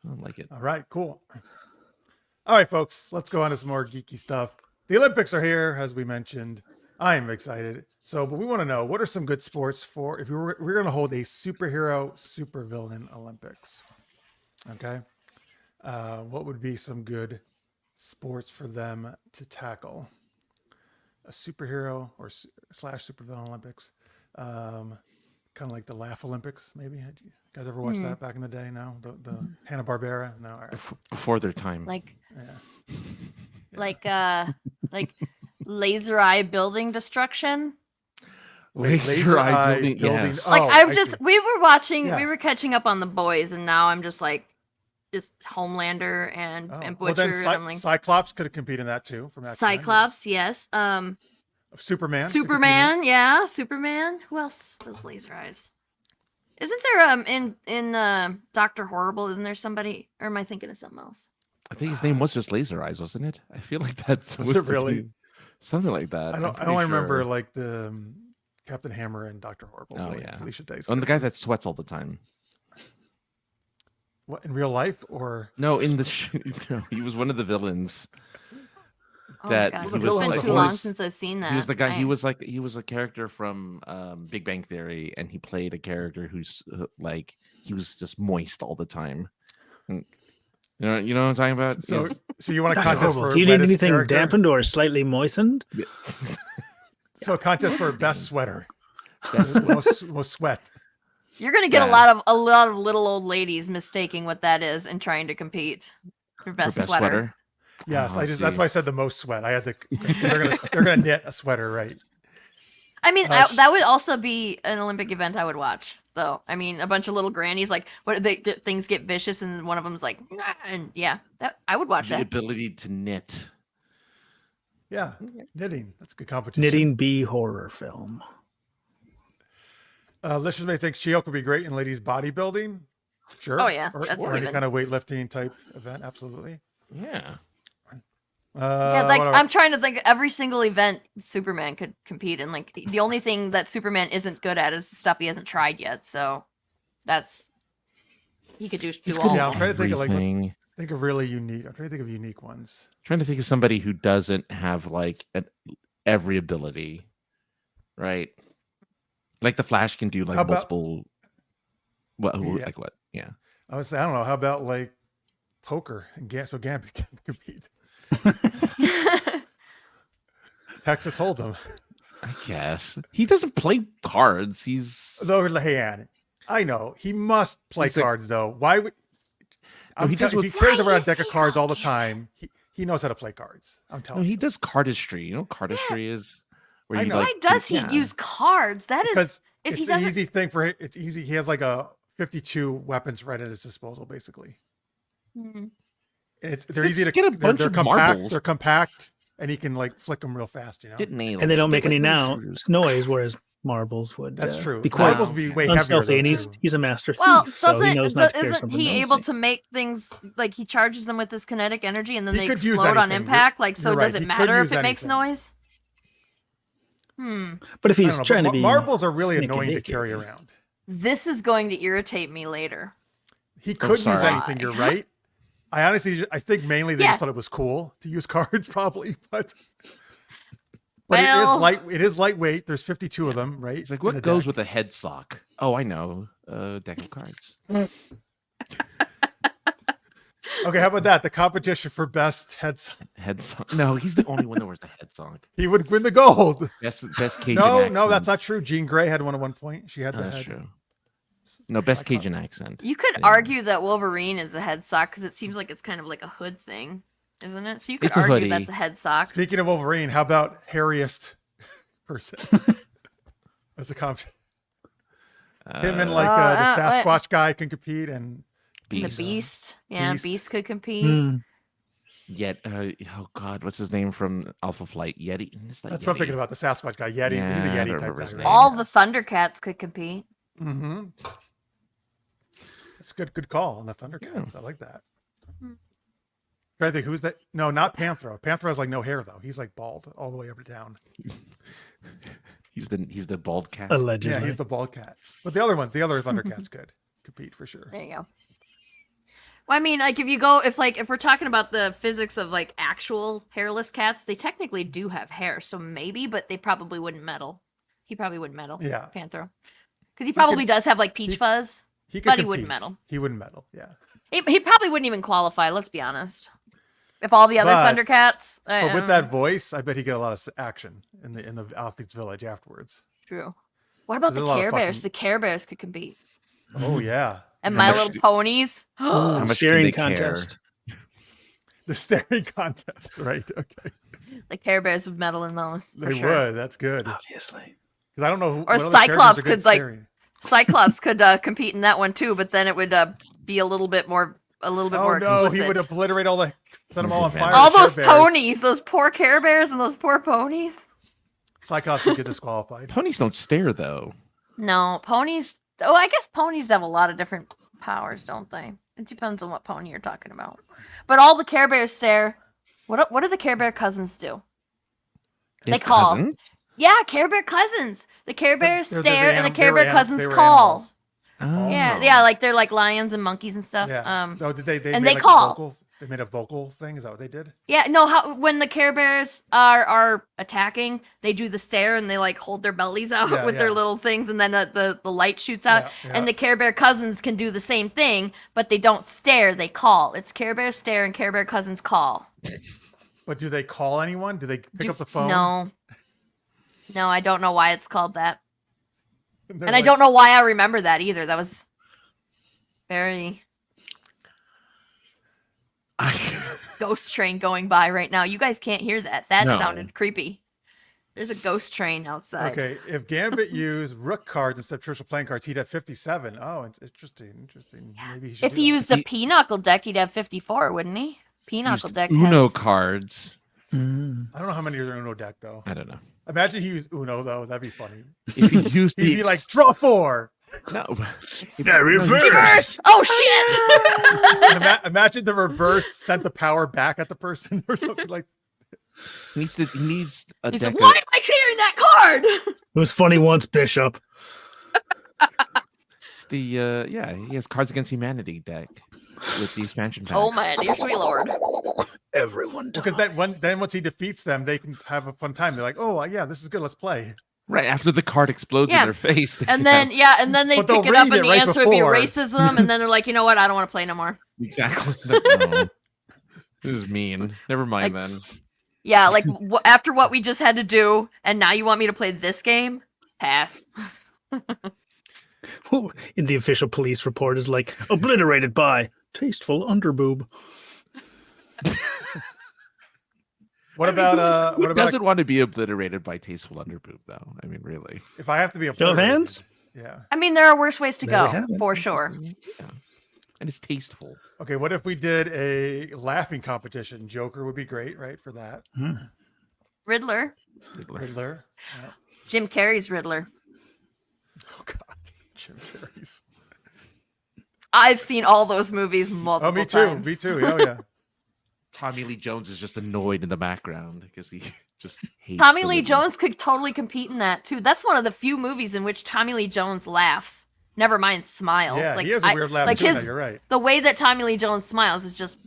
I like it. All right, cool. All right, folks, let's go on to some more geeky stuff. The Olympics are here, as we mentioned. I am excited. But we want to know, what are some good sports for if we're going to hold a superhero, supervillain Olympics? Okay. What would be some good sports for them to tackle? A superhero or slash supervillain Olympics. Kind of like the Laugh Olympics, maybe. Had you guys ever watched that back in the day? No, the Hanna-Barbera. No, all right. Before their time. Like Yeah. like laser eye building destruction. Laser eye building. Yes. Like I I'm just see. we were watching Yeah. we were catching up on The Boys, and now I'm just like just Homelander and Well, Butcher, then and I'm like Cyclops could compete in that too. From X-Men. Cyclops, yes. Superman. could compete in Superman, yeah, Superman. Who else does laser eyes? Isn't there in Dr. Horrible, isn't there somebody, or am I thinking of something else? I think his name was just Laser Eyes, wasn't it? I feel like that's Was it really? something like that. I I'm only remember pretty sure. like the Captain Hammer and Dr. Horrible. Oh, really, yeah. Felicia Day's. On the guy that sweats all the time. What, in real life or? No, in the no, he was one of the villains. Oh that my he God. was It's been like too he long was since I've seen that. he was the guy. I- He was a character from Big Bang Theory, and he played a character who's like he was just moist all the time. And, you know what I'm talking about? So, so you want a Dr. contest Horrible, for do you need wettest anything character? dampened or slightly moistened? So a contest for best sweater, Best most sweat. You're gonna get Yeah. a lot of little old ladies mistaking what that is and trying to compete for best, sweater. Yes, Oh, that's why I said the most sweat. I had to. 'Cause they're gonna knit a sweater, right? I mean, Sh- that would also be an Olympic event I would watch, though. I mean, a bunch of little grannies, like, things get vicious, and one of them's like, "Nah," and yeah, that I would watch The that. ability to knit. Yeah, knitting. That's a good competition. Knitting bee horror film. Listeners may think She-Hulk would be great in ladies bodybuilding. Sure. Oh, yeah, or, that's or any given. kind of weightlifting type event. Absolutely. Yeah. Yeah, like what I'm trying to think. Every single event Superman could compete in. Like the only thing that Superman isn't good at is the stuff he hasn't tried yet. So that's he could do He's all. good Yeah, of I'm them. trying to think of everything. think of really unique. I'm trying to think of unique ones. Trying to think of somebody who doesn't have like every ability, right? Like the Flash can do like How about- multiple. What? Who, Yeah. Like what? Yeah. I would say, I don't know. How about like poker and so Gambit can compete. Texas Hold'em. I guess he doesn't play cards. He's Though, hey, Ann, I know he must play He's like- cards though. Why would? No, he does if he with- carries Why around a is deck of he cards all the called time, he knows how to play cards. I'm no, telling he you. does cardistry. You know, what cardistry is where I you know. like. Why does he yeah. use cards? That is Because if he it's an doesn't. easy thing for him. It's easy. He has like a 52 weapons right at his disposal, basically. Hmm. They're Just easy to get a they're, bunch they're of compact. marbles. They're compact, and he can like flick them real fast. You know. Get nails. And they don't Get make any like those- noise, whereas marbles would. That's true. Be quite Marbles would be way heavier. unstealthy, Though, and too. he's a master thief. Well, so he knows not to carry isn't something he nosy. able to make things like he charges them with his kinetic energy and then He they could use explode on anything. impact? Like, so You're does right. it He could matter use if it makes anything. noise? But if I he's don't know, trying but to be marbles are really sneaky annoying to dicky. carry around. This is going to irritate me later. He could use sorry. anything. You're right. I think mainly they Yeah. just thought it was cool to use cards, probably, but it Well- is light. It is lightweight. There's 52 of them, right? It's like in what a goes deck. with a head sock? Oh, I know. A deck of cards. Okay, how about that? The competition for best heads. Head sock. No, he's the only one that wears the head sock. He would win the gold. Best Cajun No, accent. no, that's not true. Jean Grey had one at one point. She had Oh, the that's head. true. No, best Cajun accent. You could Yeah. argue that Wolverine is a head sock because it seems like it's kind of like a hood thing, isn't it? So you could It's a argue hoodie. that's a head sock. Speaking of Wolverine, how about hairiest person as a comp? Him and like the Sasquatch guy can compete, and Beast. The Beast. Yeah, Beast. Beast could compete. Hmm. Yet, oh God, what's his name from Alpha Flight? Yeti. It's not that's what I'm Yeti. thinking about. The Sasquatch guy, Yeti. Yeah, He's a I Yeti don't type remember guy. his right? name. All the Thundercats could compete. Mm-hmm. That's good call on the Thundercats. I like that. Mhm. Trying to think who's that? No, not Panthro. Panthro has like no hair though. He's like bald all the way up and down. He's the bald cat. Allegedly. Yeah, he's the bald cat. But the other Thundercats could compete for sure. There you go. Well, I mean, like if we're talking about the physics of like actual hairless cats, they technically do have hair, so maybe, but they probably wouldn't meddle. He probably wouldn't meddle. Yeah. Panthro, because he probably does have like peach he- fuzz, He could but he compete. wouldn't meddle. He wouldn't meddle. Yeah. He probably wouldn't even qualify. Let's be honest. If all the other But- Thundercats, But with that voice, I bet he get a lot of action in the Athletes Village afterwards. true. What about There's the a lot of Care Bears? fucking- The Care Bears could compete, Oh yeah. and How My much Little do- Ponies. Ooh, How much can staring they care? contest. The staring contest, right? Okay. The Care Bears would medal in those. For They sure. would. That's good. Obviously. Because I don't know who. Or what other Cyclops characters are good could, like, staring. Cyclops could compete in that one too, but then it would be a little bit more Oh more no, explicit. he would obliterate all the. Set them all on fire. All the Care those Bears. ponies, those poor Care Bears and those poor ponies. Cyclops would get disqualified. Ponies don't stare though. No, ponies. Oh, I guess ponies have a lot of different powers, don't they? It depends on what pony you're talking about. But all the Care Bears stare. What do the Care Bear cousins do? They They have call. cousins? Yeah, Care Bear cousins. The Care Bears They're stare, and the Care Bear they cousins were call. animals. Oh. Yeah, like they're like lions and monkeys and stuff. Yeah. So did they and made, they like, call. vocals? They made a vocal thing. Is that what they did? Yeah, no, when the Care Bears are attacking, they do the stare and they like hold their bellies out with their little things, and then the light shoots out. And the Care Bear cousins can do the same thing, but they don't stare, they call. It's Care Bear stare and Care Bear cousins call. But do they call anyone? Do they pick up the phone? No, I don't know why it's called that. And I don't know why I remember that either. That was very... Ghost train going by right now. You guys can't hear that. That sounded creepy. There's a ghost train outside. Okay, if Gambit used rook cards instead of traditional playing cards, he'd have 57. Oh, it's interesting. Yeah. Maybe he should if he used a Pinochle deck, he'd have 54, wouldn't he? Pinochle deck Uno cards. I don't know how many are in Uno deck, though. I don't know. Imagine he used Uno, though. That'd be funny. If he used He'd be like, draw 4! No. Reverse! Oh, shit! Imagine the reverse sent the power back at the person or something like He needs a He's deck like, why am I clearing that card? It was funny once, Bishop. It's the he has Cards Against Humanity deck with the expansion pack. Oh my dear sweet lord. Everyone died. Because then once he defeats them, they can have a fun time. They're like, oh yeah, this is good, let's play. Right after the card explodes in their face. And then they But pick they'll it up read and it the right answer would be before. racism, and then they're like, you know what, I don't want to play no more. Exactly. No. This is mean. Never mind then. Yeah, like after what we just had to do, and now you want me to play this game? Pass. In the official police report is like, obliterated by tasteful underboob. What about Who doesn't want to be obliterated by tasteful underboob though? I mean, really. if I have to be a Show of hands? Yeah. I mean, there are worse ways to There we go, have it. for sure. Yeah. And it's tasteful. Okay, what if we did a laughing competition? Joker would be great, right, for that. Riddler. Riddler. Yeah. Jim Carrey's Riddler. Oh God, Jim Carrey's. I've seen all those movies multiple Oh, me times. too. Me too. Oh yeah. Tommy Lee Jones is just annoyed in the background because he just hates Tommy the Lee Riddler. Jones could totally compete in that too. That's one of the few movies in which Tommy Lee Jones laughs. Never mind smiles. Yeah, like, he has a weird laugh like too. Now, you're right. The way that Tommy Lee Jones smiles is just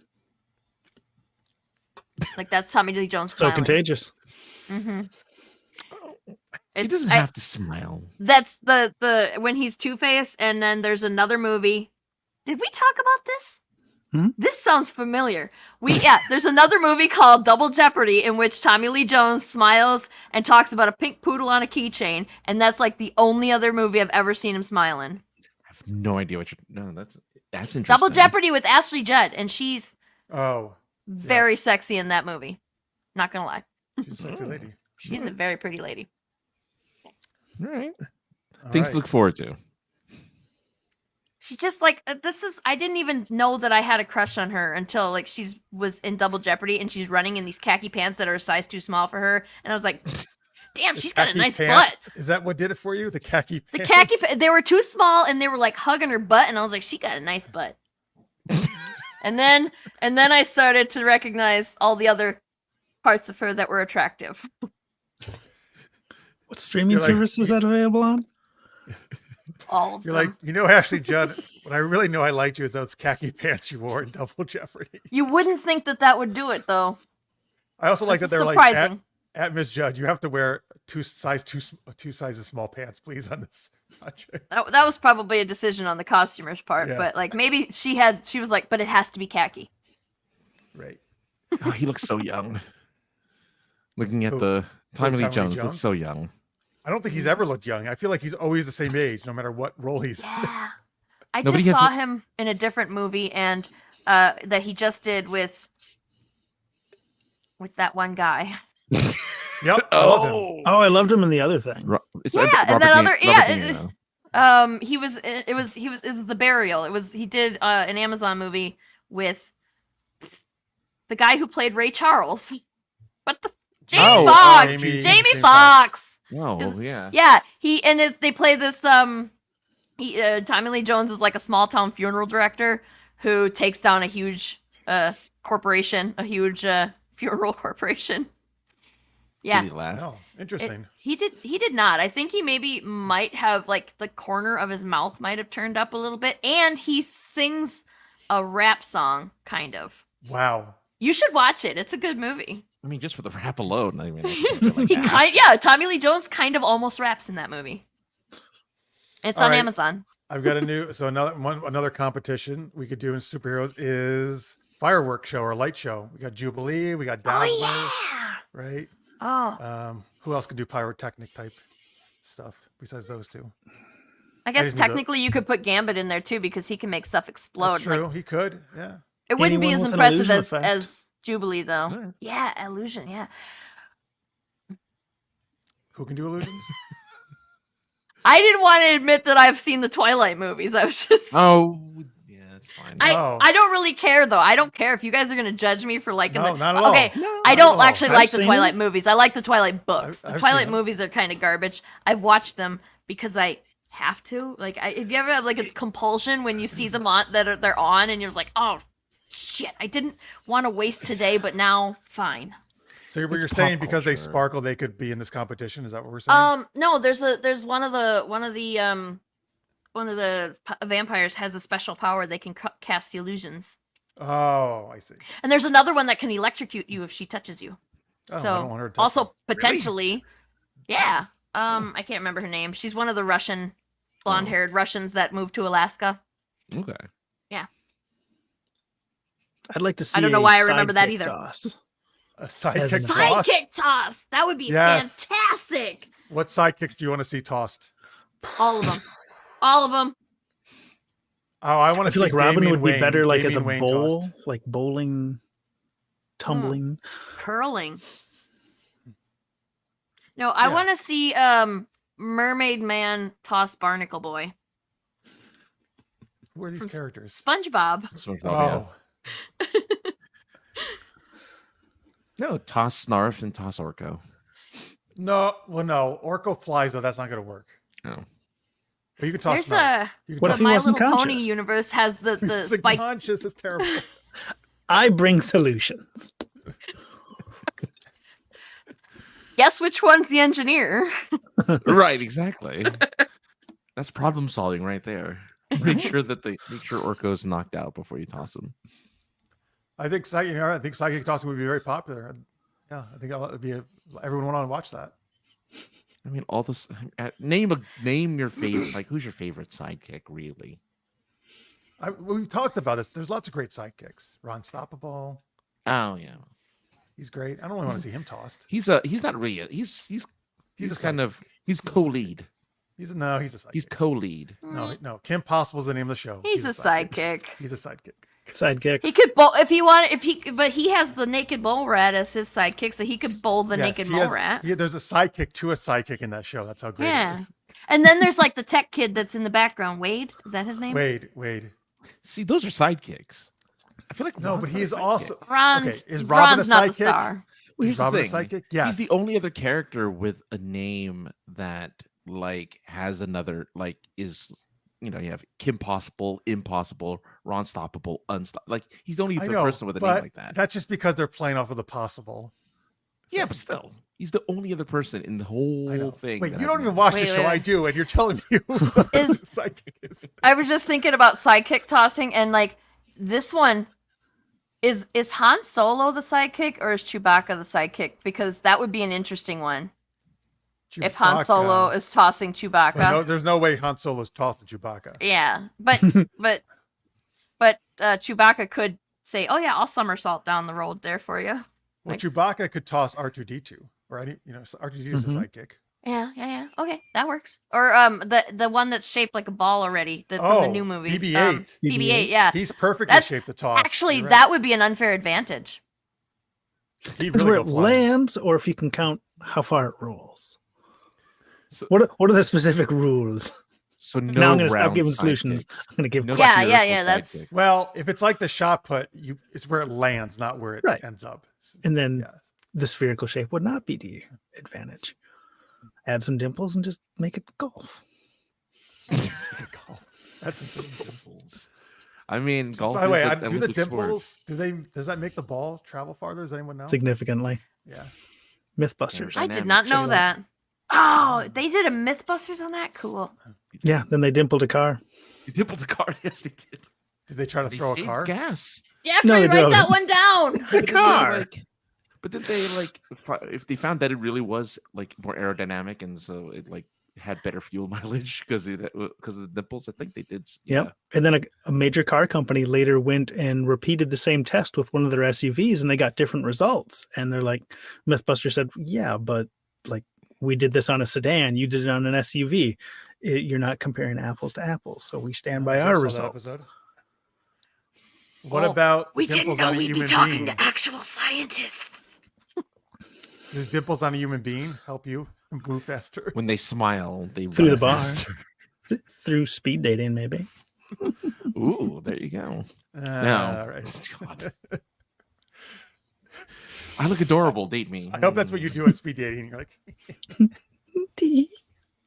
like that's Tommy Lee Jones So smiling. contagious. Mm-hmm. He doesn't have to smile. That's the when he's Two-Face, and then there's another movie. Did we talk about this? This sounds familiar. There's another movie called Double Jeopardy in which Tommy Lee Jones smiles and talks about a pink poodle on a keychain, and that's like the only other movie I've ever seen him smile in. I have no idea what you're. No, that's interesting. Double Jeopardy with Ashley Judd, and she's Oh, very yes. sexy in that movie. Not gonna lie, She's a sexy lady. she's a very pretty lady. All right. All Things right. to look forward to. She's just like I didn't even know that I had a crush on her until like was in Double Jeopardy and she's running in these khaki pants that are a size too small for her, and I was like, damn, she's got a Khaki nice pants. butt. Is that what did it for you? The khaki The pants? khaki they were too small and they were like hugging her butt, and I was like, she got a nice butt. and then I started to recognize all the other parts of her that were attractive. What streaming You're like- service is that available on? All of You're them. like, Ashley Judd, when I really know I liked you is those khaki pants you wore in Double Jeopardy. You wouldn't think that would do it though. I also like This that is they're surprising. like, at Miss Judd, you have to wear two sizes small pants, please, on this project. That was probably a decision on the costumer's part, Yeah. but like maybe she was like, but it has to be khaki. Right. Oh, he looks so young. Looking at Who? the Tommy Lee Tommy Lee Jones Jones? looks so young. I don't think he's ever looked young. I feel like he's always the same age, no matter what role he's in. Yeah. I Nobody just has saw a- him in a different movie, and that he just did with that one guy. Yep. I love him. Oh, I loved him in the other thing. It's Yeah, and Robert that De- other- Robert yeah, De Niro. It was The Burial. He did an Amazon movie with the guy who played Ray Charles. What the Jamie Foxx. Jamie Foxx. Oh, yeah. Yeah, they play this Tommy Lee Jones is like a small town funeral director who takes down a huge corporation, a huge funeral corporation. Yeah. Did he laugh? Oh, interesting. He did not. I think he maybe might have like the corner of his mouth might have turned up a little bit, and he sings a rap song kind of Wow. You should watch it. It's a good movie. I mean, just for the rap alone. I mean, I like Tommy Lee Jones kind of almost raps in that movie. It's All on right. Amazon. I've got another competition we could do in superheroes is fireworks show or light show. We got Jubilee, we got Dazzler, right? Oh. Who else could do pyrotechnic type stuff besides those two? I guess technically you could put Gambit in there too because he can make stuff explode. That's true. Like, he could. Yeah. it wouldn't be Anyone as with an impressive illusion as Jubilee though. Yeah. Yeah, illusion. Yeah. Who can do illusions? I didn't want to admit that I've seen the Twilight movies. I was just. Oh, yeah, that's fine. I don't really care though. I don't care if you guys are gonna judge me for liking No, the. not at all. Okay, No, I not don't at all. actually I've like the seen Twilight them. movies. I like the Twilight books. I've The seen Twilight them. movies are kind of garbage. I've watched them because I have to. Like, if you ever have like it's compulsion when you see them on they're on and you're like, oh shit, I didn't want to waste today, but now fine. So what It's you're saying pop because they culture. sparkle, they could be in this competition? Is that what we're saying? No, there's one of the vampires has a special power. They can cast illusions. Oh, I see. And there's another one that can electrocute you if she touches you. Oh, So I don't want her to touch also me. potentially, yeah. I can't remember her name. She's one of the Russian, blonde-haired Russians that moved to Alaska. Okay. I'd like to see. I don't know a why I remember that sidekick either. Toss. A sidekick As- toss? Sidekick toss. That would be Yes. fantastic. What sidekicks do you want to see tossed? All of them. All of them. Oh, I want I to see feel like Robin Damian would be Wayne- better like as a Damian Wayne bowl, tossed. like bowling, tumbling. Curling. No, I Yeah. want to see Mermaid Man toss Barnacle Boy. Who are these From characters? SpongeBob. So, yeah. Oh, No, toss Snarf and toss Orko. no. Well, no. Orko flies, though. That's not going to work. Oh. But you can toss There's Snarf. You can What the if he My wasn't Little Pony conscious? universe has the It's like spike. conscious is terrible. I bring solutions. Guess which one's the engineer? Right, exactly. That's problem solving right there. Make sure Orko's knocked out before you toss him. I think psychic tossing would be very popular. Yeah, I think that would be everyone would want to watch that. I mean, all this. Name your favorite. Like, who's your favorite sidekick? Really? We've talked about this. There's lots of great sidekicks. Ron Stoppable, Oh yeah. he's great. I don't really want to see him tossed. He's not really. He's a kind of. He's co-lead. He's a sidekick. He's co-lead. No. Kim Possible's the name of the show. He's a sidekick. He's a sidekick. Sidekick. He could bowl if he wanted. But he has the naked mole rat as his sidekick, so he could bowl the Yes, naked he mole has- rat. there's a sidekick to a sidekick in that show. That's how great Yeah. it is. And then there's like the tech kid that's in the background. Wade, is that his name? Wade. See, those are sidekicks. I feel like No, Ron's but not a he's sidekick. also Ron's, okay. Is Robin Ron's a not the sidekick? star. Well, here's Is Robin the a thing. sidekick? Yes. He's the only other character with a name that like has another like is you have Kim Possible, Impossible, Ron Stoppable, Like he's the only I other know, person with a name but like that. that's just because they're playing off of the possible. Yeah, but still, he's the only other person in the I whole know. thing. Wait, that you has don't a even name. watch the Wait, show. wait. I do, and you're telling me who the Is- sidekick is. I was just thinking about sidekick tossing, and like this one is Han Solo the sidekick or is Chewbacca the sidekick? Because that would be an interesting one. If Han Solo is tossing Chewbacca. No, there's no way Han Solo's tossing Chewbacca. Yeah, but Chewbacca could say, "Oh yeah, I'll somersault down the road there for you." Well, Chewbacca could toss R2D2, or any, R2D2 is a sidekick. Yeah. Okay, that works. Or the one that's shaped like a ball already from the new movies. BB-8. BB-8, yeah. He's perfectly That's- shaped to toss. Actually, You're right. that would be an unfair advantage. He'd Depends really where go it flying. lands, or if you can count how far it rolls. So, What are the specific rules? so no Now I'm gonna stop round giving solutions. sidekicks. I'm gonna give No Yeah, theoretical yeah, that's- sidekick. Well, if it's like the shot put, it's where it lands, not where it Right. ends up. and then Yeah. the spherical shape would not be to your advantage. Add some dimples and just make it golf. That's some I mean, golf. By the way, is an do the Olympic sport. dimples? Does that make the ball travel farther? Does anyone know? Significantly. Yeah. Mythbusters. I Dynamics. did not know that. Oh, they did a MythBusters on that? Cool. Yeah, then they dimpled a car. You dimpled the car. Yes, they did. Did they try to They throw a saved car? gas. After No, you they write that don't. one down. The car. But did they if they found that it really was like more aerodynamic and so it like had better fuel mileage because of the nipples? I think they did. Yep. Yeah. And then a major car company later went and repeated the same test with one of their SUVs, and they got different results. And they're like, Mythbuster said, "Yeah, but like we did this on a sedan, you did it on an SUV. You're not comparing apples to apples. So we stand by Jeff our saw that results." episode. What about We dimples didn't know on a we'd be human talking being? to actual scientists. Does dimples on a human being help you move faster? When they smile, they Through run the bar. faster. Through speed dating, maybe. Ooh, there you go. No. All right. God. I look adorable. Date me. I hope that's what you do at speed dating. You're like,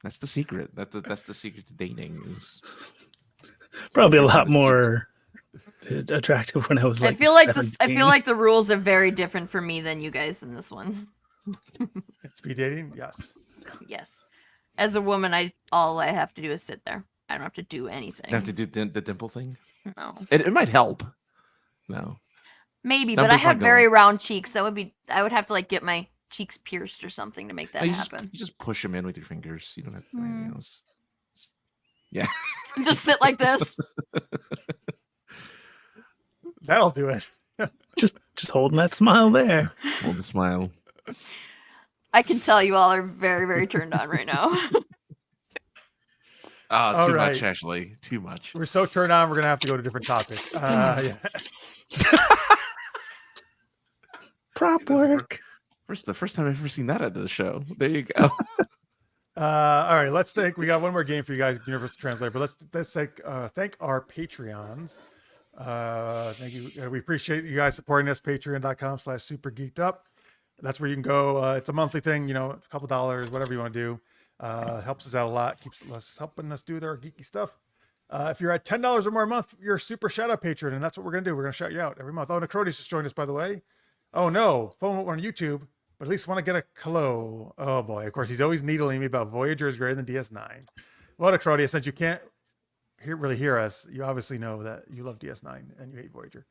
That's the secret. That's the secret to dating is Probably a lot more attractive when I was like. I feel like 17. the rules are very different for me than you guys in this one. speed dating? Yes. Yes. As a woman, all I have to do is sit there. I don't have to do anything. you have to do the dimple thing. No. It might help. No. Maybe, but I Numbers have might very go round cheeks. I would have to like get my cheeks pierced or something to make that No, you happen. just push them in with your fingers. You don't have to do anything else. Yeah. Just sit like this. That'll do it. Just holding that smile there. Hold the smile. I can tell you all are very, very turned on right now. All Too right. much, actually. Too much. We're so turned on, we're going to have to go to a different topic. Yeah. Prop work. The first time I've ever seen that at the show. There you go. All right, let's think. We got one more game for you guys, Universal Translator, but let's thank our Patreons. Thank you. We appreciate you guys supporting us. Patreon.com/super-geeked-up. That's where you can go. It's a monthly thing, a couple dollars, whatever you want to do. Helps us out a lot. Keeps us helping us do their geeky stuff. If you're at $10 or more a month, you're a super shout out patron, and that's what we're gonna do. We're gonna shout you out every month. Oh, Necrotis just joined us, by the way. Oh no, phone on YouTube, but at least want to get a hello. Oh boy, of course he's always needling me about Voyager is greater than DS9. Well, Necrotis, since you can't really hear us, you obviously know that you love DS9 and you hate Voyager.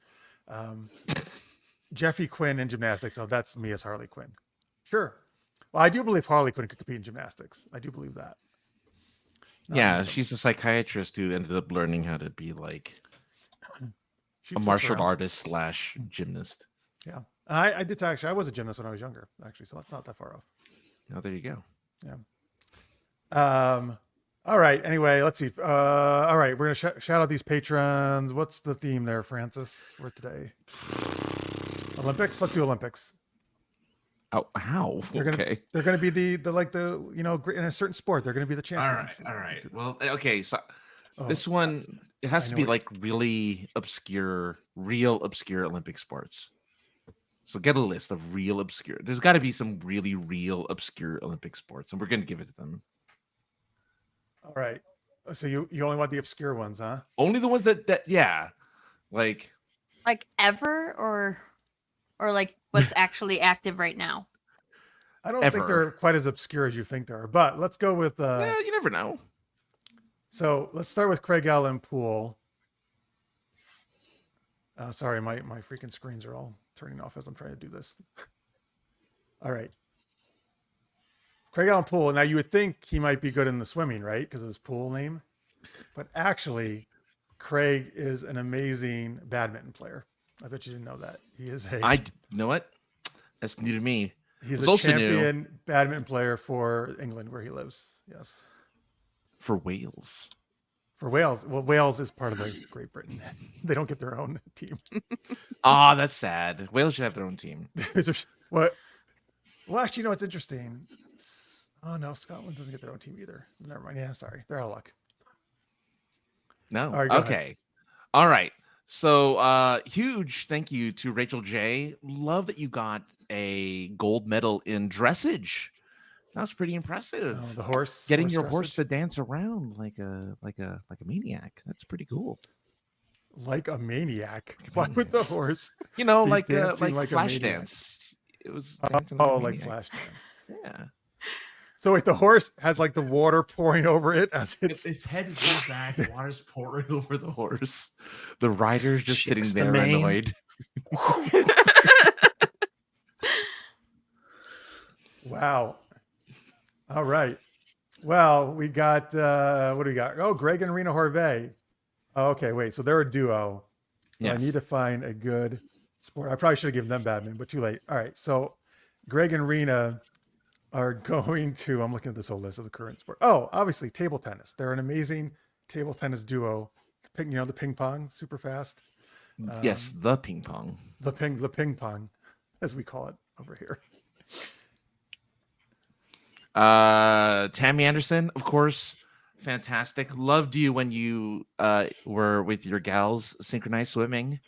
Jeffy Quinn in gymnastics. Oh, that's me as Harley Quinn. Sure. Well, I do believe Harley Quinn could compete in gymnastics. I do believe that. Yeah, she's a psychiatrist who ended up learning how to be like She a flips martial around. artist / gymnast. Yeah. I did actually. I was a gymnast when I was younger, actually, so that's not that far off. Oh, there you go. Yeah. All right. Anyway, let's see. All right, we're gonna shout out these patrons. What's the theme there, Francis, for today? Olympics. Let's do Olympics. Oh, how? They're gonna be the in a certain sport. They're gonna be the champions. All right. Well, okay. So Oh, this one, it has I to know be what- like really obscure, real obscure Olympic sports. So get a list of real obscure. There's got to be some really real obscure Olympic sports, and we're gonna give it to them. All right. So you only want the obscure ones, huh? Only the ones that yeah, like Like ever or like what's actually active right now. I don't think Ever. they're quite as obscure as you think they are, but let's go with. yeah, you never know. So let's start with Craig Allen Poole. Sorry, my freaking screens are all turning off as I'm trying to do this. All right. Craig Allen Poole. Now you would think he might be good in the swimming, right? Because of his pool name. But actually, Craig is an amazing badminton player. I bet you didn't know that. He is a You know what? That's new to me. he's It's a also new. champion badminton player for England where he lives. Yes. For Wales. For Wales. Well, Wales is part of the Great Britain. They don't get their own team. Ah, that's sad. Wales should have their own team. What? Well, actually, you know what's interesting? Oh no, Scotland doesn't get their own team either. Never mind. Yeah, sorry, they're out of luck. No. All right, go ahead. Okay. All right. So huge thank you to Rachel J. Love that you got a gold medal in dressage. That was pretty impressive. Oh, the horse. Getting your horse dressage. to dance around like a maniac. That's pretty cool. Like a maniac. Why would the horse? You know, Be like dancing like a flash maniac. dance. It was dancing Oh, a like maniac. flash dance. Yeah. So wait, the horse has like the water pouring over it as Its head is rolled back, water's pouring over the horse. The rider's just Shakes sitting the there mane. annoyed. Wow. All right. Well, we got what do we got? Oh, Greg and Rena Horvey. Oh, okay, wait. So they're a duo. So I Yes. need to find a good sport. I probably should have given them badminton, but too late. All right. So Greg and Rena are going to, I'm looking at this whole list of the current sport. Oh, obviously table tennis. They're an amazing table tennis duo. The ping pong, super fast. Yes, the ping pong. The ping pong, as we call it over here. Tammy Anderson, of course, fantastic. Loved you when you were with your gals synchronized swimming.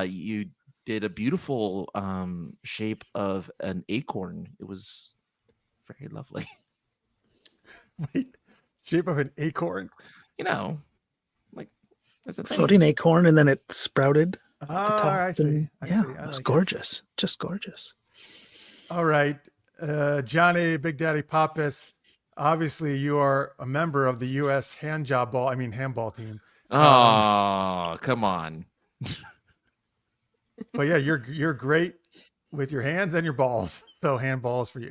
You did a beautiful shape of an acorn. It was very lovely. Wait, shape of an acorn. You know, like that's a thing. Floating acorn, and then it sprouted at the top. I see. and- I yeah, see. I it was like it. gorgeous. Just gorgeous. All right. Johnny Big Daddy Pappas, obviously you are a member of the U.S. handball team. Oh, come on. But yeah, you're great with your hands and your balls. So handballs for you.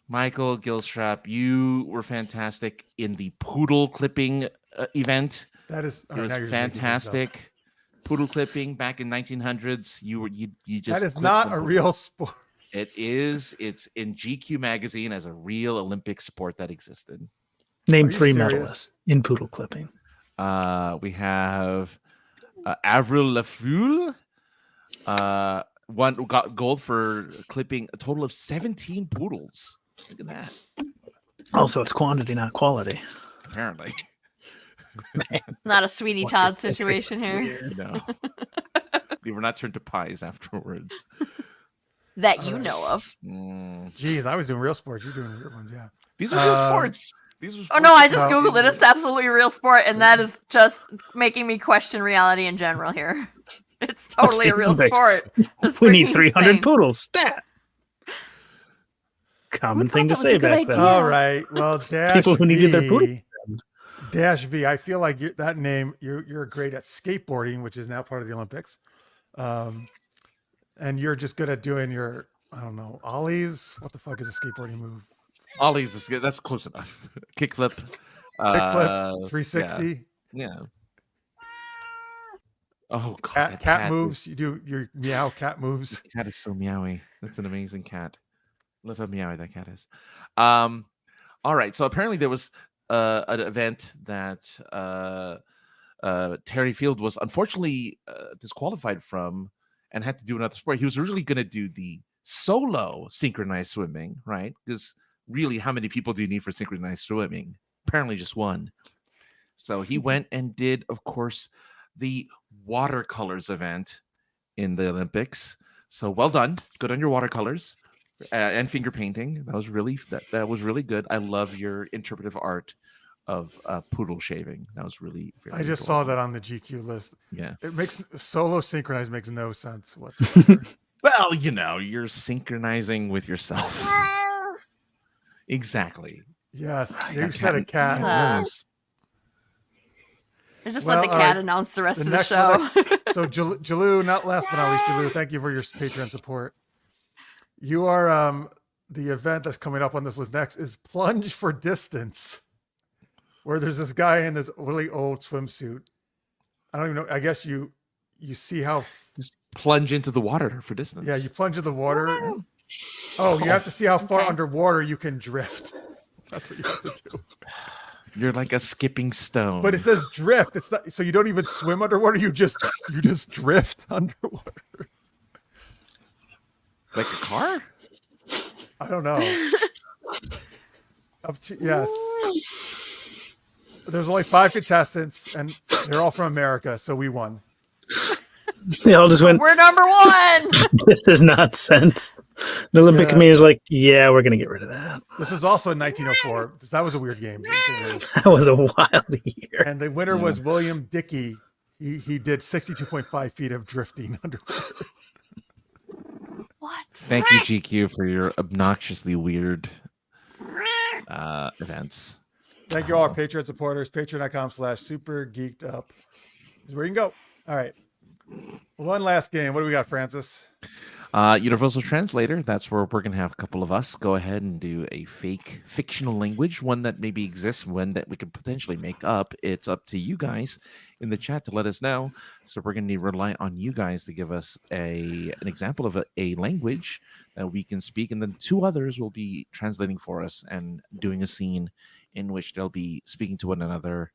Michael Gilstrap, you were fantastic in the poodle clipping event. That is It was now you're just making things up. fantastic. Poodle clipping back in 1900s. You just That is clipped not some a poodle. real sport. It is. It's in GQ magazine as a real Olympic sport that existed. Name Are you 3 serious? medalists in poodle clipping. We have Avril Lafoule. One got gold for clipping a total of 17 poodles. Look at that. Also, it's quantity, not quality. Apparently, Not a Sweeney Todd situation here. you know, they were not turned to pies afterwards. That you know of. Geez, I was doing real sports. You're doing weird ones, yeah. These are real sports. These are Oh no, I just No. googled it. It's absolutely a real sport, and that is just making me question reality in general here. It's totally a real Olympics. sport. That's We need freaking 300 insane. poodles. Stat. Common Who thing to thought that was say a good back then. idea? All right. Well, Dash People who needed their V, poodle. Dash V. I feel like that name. You're great at skateboarding, which is now part of the Olympics, and you're just good at doing your I don't know ollies. What the fuck is a skateboarding move? Ollie's is good. That's close enough. Kickflip. Kickflip, 360. Yeah. Oh god. Cat, that cat is- moves. You do your meow cat moves. The cat is so meowy. That's an amazing cat. Love how meowy that cat is. All right. So apparently there was an event that Terry Field was unfortunately disqualified from and had to do another sport. He was originally going to do the solo synchronized swimming, right? Because really, how many people do you need for synchronized swimming? Apparently just one. So he went and did, of course, the watercolors event in the Olympics. So well done. Good on your watercolors and finger painting. That was really good. I love your interpretive art of poodle shaving. That was really very I just saw adorable. that on the GQ list. Yeah. It makes solo synchronized makes no sense whatsoever. Well, you know, you're synchronizing with yourself. Exactly. Yes, Right, you that said a cat. Ah. knows. I just Well, let the all cat right. announce the rest The of the next show. one So Jalou, not last but not least, Jalou, thank you for your Patreon support. You are the event that's coming up on this list next is Plunge for Distance, where there's this guy in this really old swimsuit. I don't even know. I guess you see how Just plunge into the water for distance. you plunge in the water. Oh, you have to see how far Okay. underwater you can drift. That's what you have to do. You're like a skipping stone. But it says drift. It's not so you don't even swim underwater. You just drift underwater. like a car? I don't know. Yes. There's only 5 contestants, and they're all from America, so we won. They all just went, We're number one. this is nonsense. The Olympic Yeah. committee was like, yeah, we're going to get rid of that. This was also in 1904. That was a weird game. That was a wild year. And the winner was William Dickey. He did 62.5 feet of drifting underwater. What? Thank you, GQ, for your obnoxiously weird events. Thank you all our Patreon supporters. Patreon.com/super-geeked-up is where you can go. All right. One last game. What do we got, Francis? Universal Translator. That's where we're going to have a couple of us go ahead and do a fake fictional language, one that maybe exists, one that we could potentially make up. It's up to you guys in the chat to let us know. So we're going to rely on you guys to give us an example of a language that we can speak, and then two others will be translating for us and doing a scene in which they'll be speaking to one another,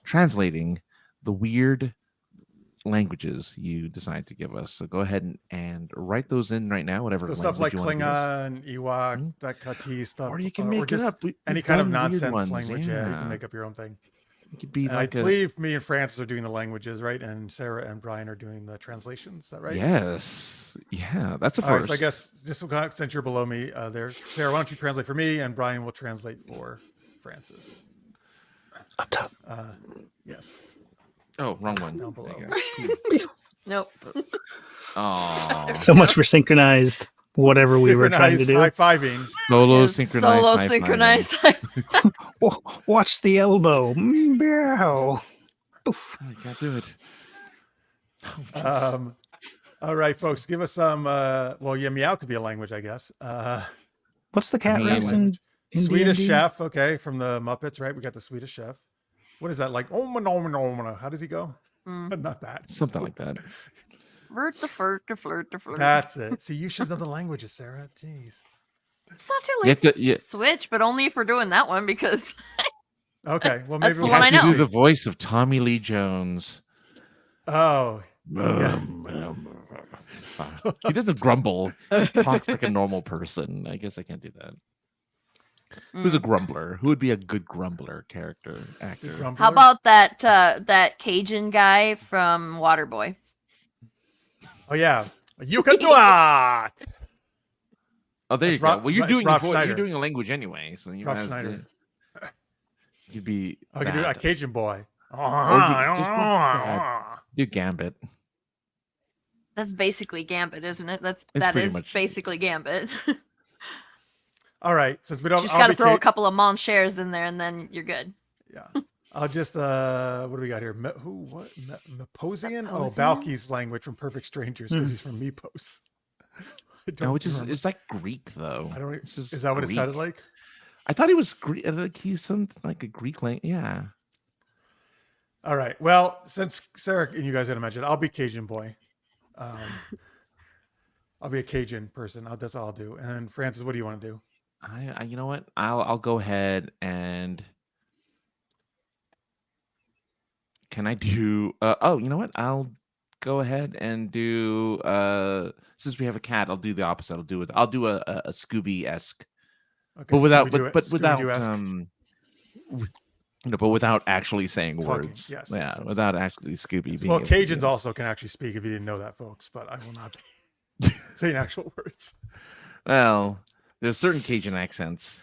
translating the weird languages you decide to give us. So go ahead and write those in right now, whatever. So stuff like Klingon, Ewok, that Kati stuff. Or you can make it up. Any kind of nonsense language. Yeah, you can make up your own thing. It could be and like I believe me and Francis are doing the languages, right? And Sarah and Brian are doing the translations. Is that right? Yes. Yeah, that's a first. All right, so I guess just since you're below me there, Sarah, why don't you translate for me, and Brian will translate for Francis. Up top. Yes. Oh, wrong one. Down below. Nope. Oh. So much for synchronized whatever we were trying to do. High-fiving. Solo synchronized. Solo synchronized. Watch the elbow. Meow. Poof. I can't do it. Oh, all right, folks, give us some. Well, yeah, meow could be a language, I guess. What's the cat Meow race in Swedish D&D? chef, okay, from the Muppets, right? We got the Swedish chef. What is that like? How does he go? Not that. something like that. Flirt the flirt the flirt the flirt. That's it. See, you should know the languages, Sarah. Jeez. It's not too You late have to to- switch, but only if we're doing that one because Okay, well That's maybe the we'll one have I to know. Do the voice of Tommy Lee Jones. Oh, He doesn't grumble. He talks like a normal person. I guess I can't do that. Who's a grumbler? Who would be a good grumbler character actor? How about that Cajun guy from Waterboy? Oh yeah, you can do it. Oh, there That's you go. Rob- Well, you're it's doing Rob you're Schneider. doing a language anyway, so you Rob might as Schneider. You'd be. I can do a that. Cajun boy. Do Gambit. That's basically Gambit, isn't it? It's That pretty is much- basically Gambit. All right, since we don't, Just I'll got to be throw a Ca- couple of Monchers in there, and then you're good. Yeah, I'll just what do we got here? Meposian? Oh, Meposian? Balky's language from Perfect Strangers because he's from Mepos. I No, which is remember. it's like Greek though. I don't. It's just Is that what it Greek. sounded like? I thought he was Greek. Like he's something like a Greek language. Yeah. All right. Well, since Sarah and you guys had mentioned, I'll be Cajun boy. I'll be a Cajun person. That's all I'll do. And Francis, what do you want to do? I you know what? I'll go ahead and can I do oh, you know what? I'll go ahead and do since we have a cat, I'll do the opposite. I'll do a Scooby-esque. Okay, But without Scooby-Doo- but without Scooby-Doo-esque. but without actually saying Talking, words. yes, Yeah, yes. without actually Scooby being Well, able to Cajuns do it. also can actually speak if you didn't know that, folks. But I will not be saying actual words. Well, there's certain Cajun accents.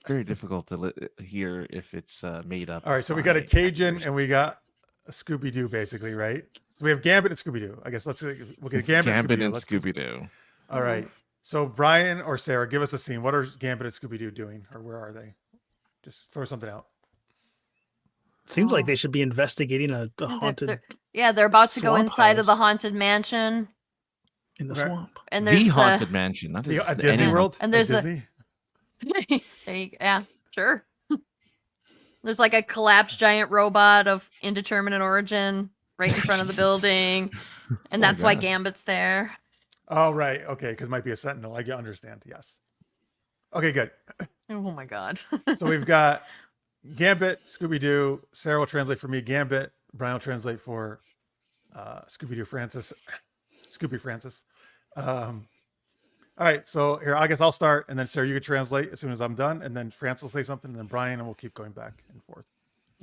Very difficult to hear if it's made up. All right, so we got a by Cajun actors. and we got a Scooby Doo, basically, right? So we have Gambit and Scooby Doo. I guess we'll get It's Gambit, Gambit Scooby-Doo. and Let's- Scooby Doo. All right. So Brian or Sarah, give us a scene. What are Gambit and Scooby Doo doing, or where are they? Just throw something out. Seems like they should be investigating a haunted They're about to go swamp inside of the house. haunted mansion, in the Okay. swamp. and The there's haunted mansion, not The, just at Disney any World? and At there's a- Disney? sure. There's like a collapsed giant robot of indeterminate origin right in front of the Jesus. building, and Oh my that's why God. Gambit's there. Oh, right. Okay, because it might be a sentinel. I understand. Yes. Okay, good. Oh my god. So we've got Gambit, Scooby Doo. Sarah will translate for me. Gambit. Brian will translate for Scooby Doo Francis. Scooby Francis. All right. So here, I guess I'll start, and then Sarah, you can translate as soon as I'm done, and then Francis will say something, and then Brian, and we'll keep going back and forth.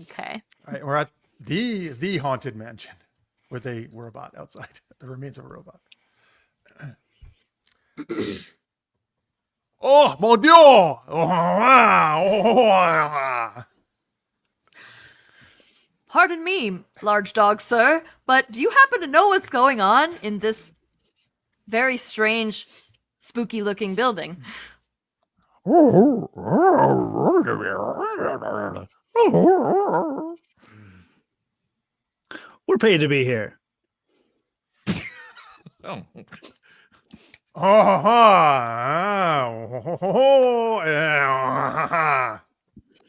Okay. All right. We're at the haunted mansion where they were a robot outside. The remains of a robot. Oh, mon Dieu! Pardon me, large dog, sir, but do you happen to know what's going on in this very strange, spooky-looking building? We're paid to be here. Oh.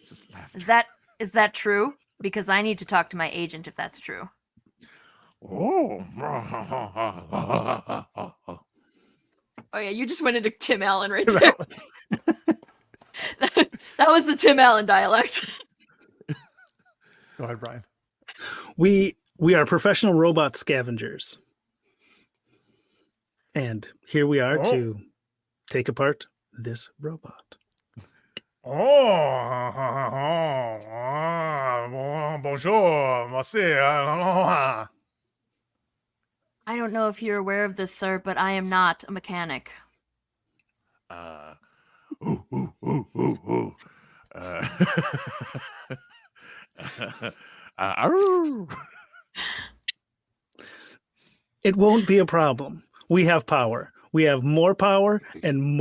Just laugh. Is that true? Because I need to talk to my agent if that's true. Oh. Oh yeah, you just went into Tim Allen right there. That was the Tim Allen dialect. Go ahead, Brian. We are professional robot scavengers. And here we are to take apart this robot. Bonjour, merci. I don't know if you're aware of this, sir, but I am not a mechanic. It won't be a problem. We have power. We have more power and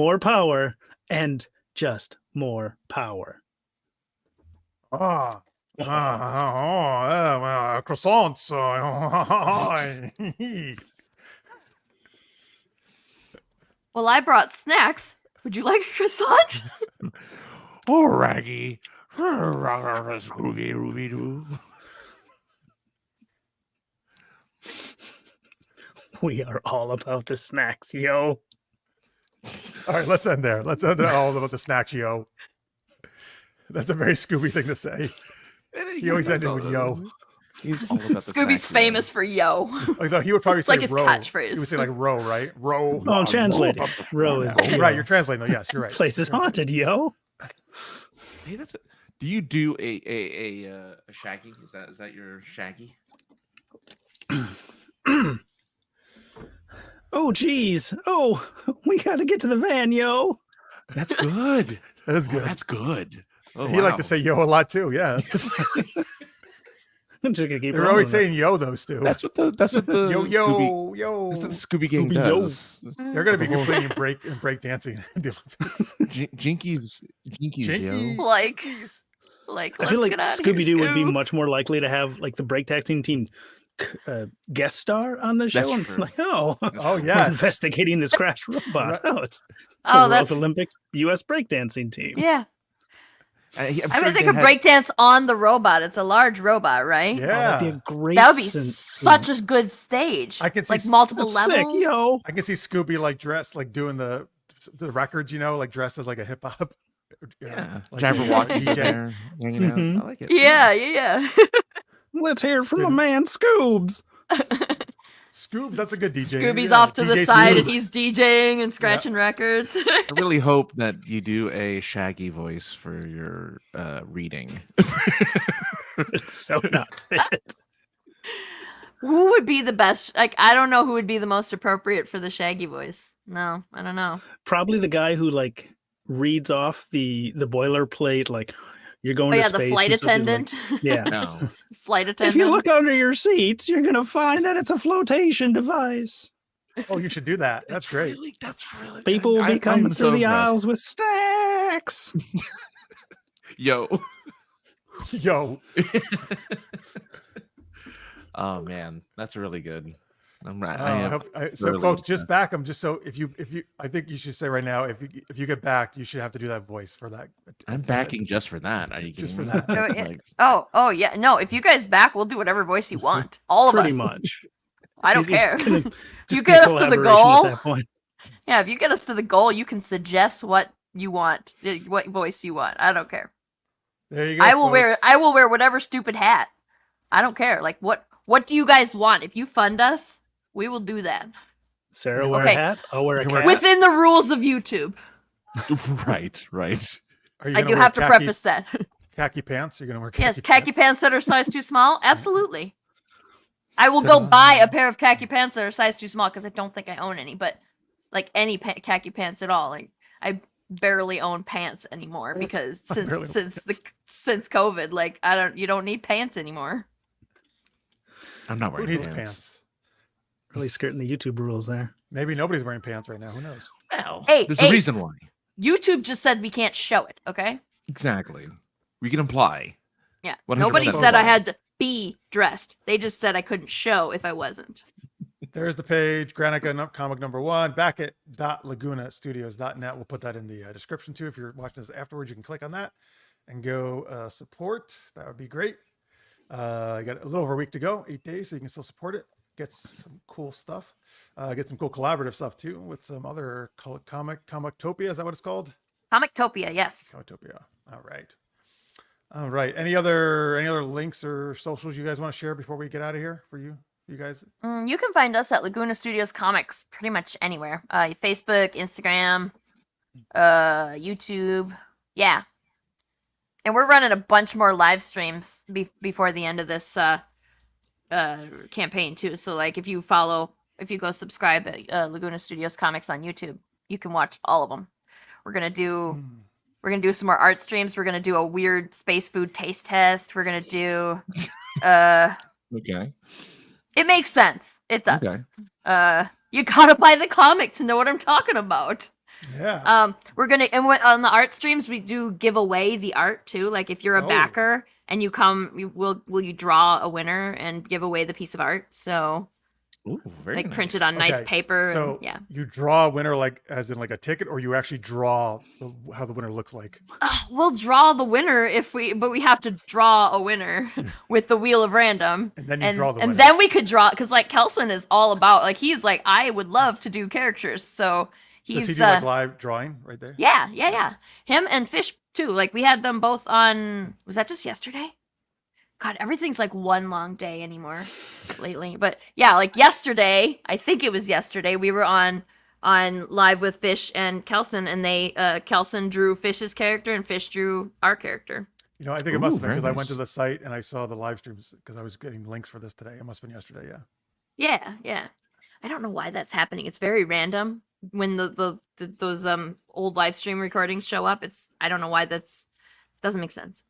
just more power. Croissants. Well, I brought snacks. Would you like a croissant? Oh, Raggy. Scooby-Doo. We are all about the snacks, yo. All right, let's end there. Let's end all about the snacks, yo. That's a very Scooby thing to say. He always ended with yo. He's all about the Scooby's snacks, famous for yo. Like, he would probably say like his row. catchphrase. He would say like row, right? Row. Oh, I'm translating. Row is Right, you're translating though. Yes, you're right. Place is haunted, yo. Hey, that's. Do you do a Shaggy? Is that your Shaggy? Oh, geez. Oh, we got to get to the van, yo. That's good. That is good. Oh, that's good. Oh, He liked to say yo a lot too. Yeah. I'm just gonna keep They're always saying yo, those two. That's what the yo, yo, Scooby, yo. that's what the Scooby Gang Scooby, yo. does. They're going to be completing break dancing. Jinkies, yo. Like, I feel like let's get Scooby Doo would be Scoob. much more likely to have like the breakdancing team guest star on the show. That's And true. like, oh, Oh, we're yes. investigating this crashed robot. Right. Oh, it's Oh, the that's Olympics U.S. breakdancing team. yeah. I'm I sure mean, they they could had- breakdance on the robot. It's a large robot, right? Oh, that'd be Yeah. a great. That would be scene. such a good stage. I can see like multiple That's levels. sick, yo. I can see Scooby like dressed, like doing the records, like dressed as like a hip hop. Yeah, like Jabberwocky's DJ. there hanging out. Mhm. I like it. Yeah. Let's hear it from my man Scoobs. Scoobs, that's a good DJ. Scooby's Yeah, off to the DJ side Scoobs. and he's DJing and scratching records. I really hope that you do a Shaggy voice for your reading. It's so not fit. Who would be the best? Like, I don't know who would be the most appropriate for the Shaggy voice. No, I don't know. Probably the guy who like reads off the boilerplate, like you're going Oh to yeah, space. the flight and something attendant. Like, yeah. No. Flight If attendant. you look under your seats, you're gonna find that it's a flotation device. Oh, you should do that. That's great. That's really People will be I'm coming so through the impressed. aisles with snacks. Yo. Yo, Oh man, that's really good. I'm right. so really folks, impressed. just back them. Just so if you, I think you should say right now, if you get backed, you should have to do that voice for that. I'm backing just for that. Are you Just kidding for me? that. Oh, yeah. Like, Oh yeah. No, if you guys back, we'll do whatever voice you want. All of Pretty us. much. I don't It's care. gonna You just get be us to the collaboration at goal. that point. Yeah, if you get us to the goal, you can suggest what you want, what voice you want. I don't care. There you go. I will folks. wear whatever stupid hat. I don't care. Like what do you guys want? If you fund us, we will do that. Sarah wear Okay. a hat. I'll wear a You can wear cap. Within the rules of YouTube. right. Are you I gonna do wear have to khaki- preface that. khaki pants. You're gonna wear khaki Yes, khaki pants that are size too small? Absolutely. I will So- go buy a pair of khaki pants that are size too small because I don't think I own any, but like any khaki pants at all. Like I barely own pants anymore because barely own since COVID, like you don't need pants anymore. I'm not Who wearing needs pants. pants? Really skirting the YouTube rules there. Maybe nobody's wearing pants right now. Who knows? Well, Hey, there's hey. a reason why. YouTube just said we can't show it. Okay. Exactly. We can imply. Yeah. 100% Nobody said I imply. had to be dressed. They just said I couldn't show if I wasn't. There's the page, Granica comic number 1, back at .lagunastudios.net. We'll put that in the description too. If you're watching this afterwards, you can click on that and go support. That would be great. You got a little over a week to go, 8 days, so you can still support it. Get some cool stuff. Get some cool collaborative stuff too with some other Comictopia. Is that what it's called? Comictopia, yes. Comictopia. All right. All right. Any other links or socials you guys want to share before we get out of here for you guys? You can find us at Laguna Studios Comics pretty much anywhere. Facebook, Instagram, YouTube. Yeah. And we're running a bunch more live streams before the end of this campaign too. So like if you go subscribe at Laguna Studios Comics on YouTube, you can watch all of them. We're gonna do some more art streams. We're gonna do a weird space food taste test. We're gonna do Okay. It makes sense. It does. Okay. You gotta buy the comic to know what I'm talking about. Yeah. We're gonna on the art streams we do give away the art too. Like if you're a backer and you come, will you draw a winner and give away the piece of art? So, Ooh, very like nice. print it on nice Okay, paper. So and, yeah, you draw a winner like as in like a ticket, or you actually draw how the winner looks like. we'll draw the winner but we have to draw a winner with the wheel of random. And then you draw the and winner. then we could draw because like Kelson is all about like he's like I would love to do characters. So Does he's he do like live drawing right there? Yeah. Him and Fish too. Like we had them both on. Was that just yesterday? God, everything's like one long day anymore lately. But yeah, like yesterday, I think it was yesterday, we were on live with Fish and Kelson, and they Kelson drew Fish's character and Fish drew our character. You know, I think it must have been very because I went nice. to the site and I saw the live streams because I was getting links for this today. It must have been yesterday. Yeah. Yeah. I don't know why that's happening. It's very random when those old live stream recordings show up. I don't know why doesn't make sense.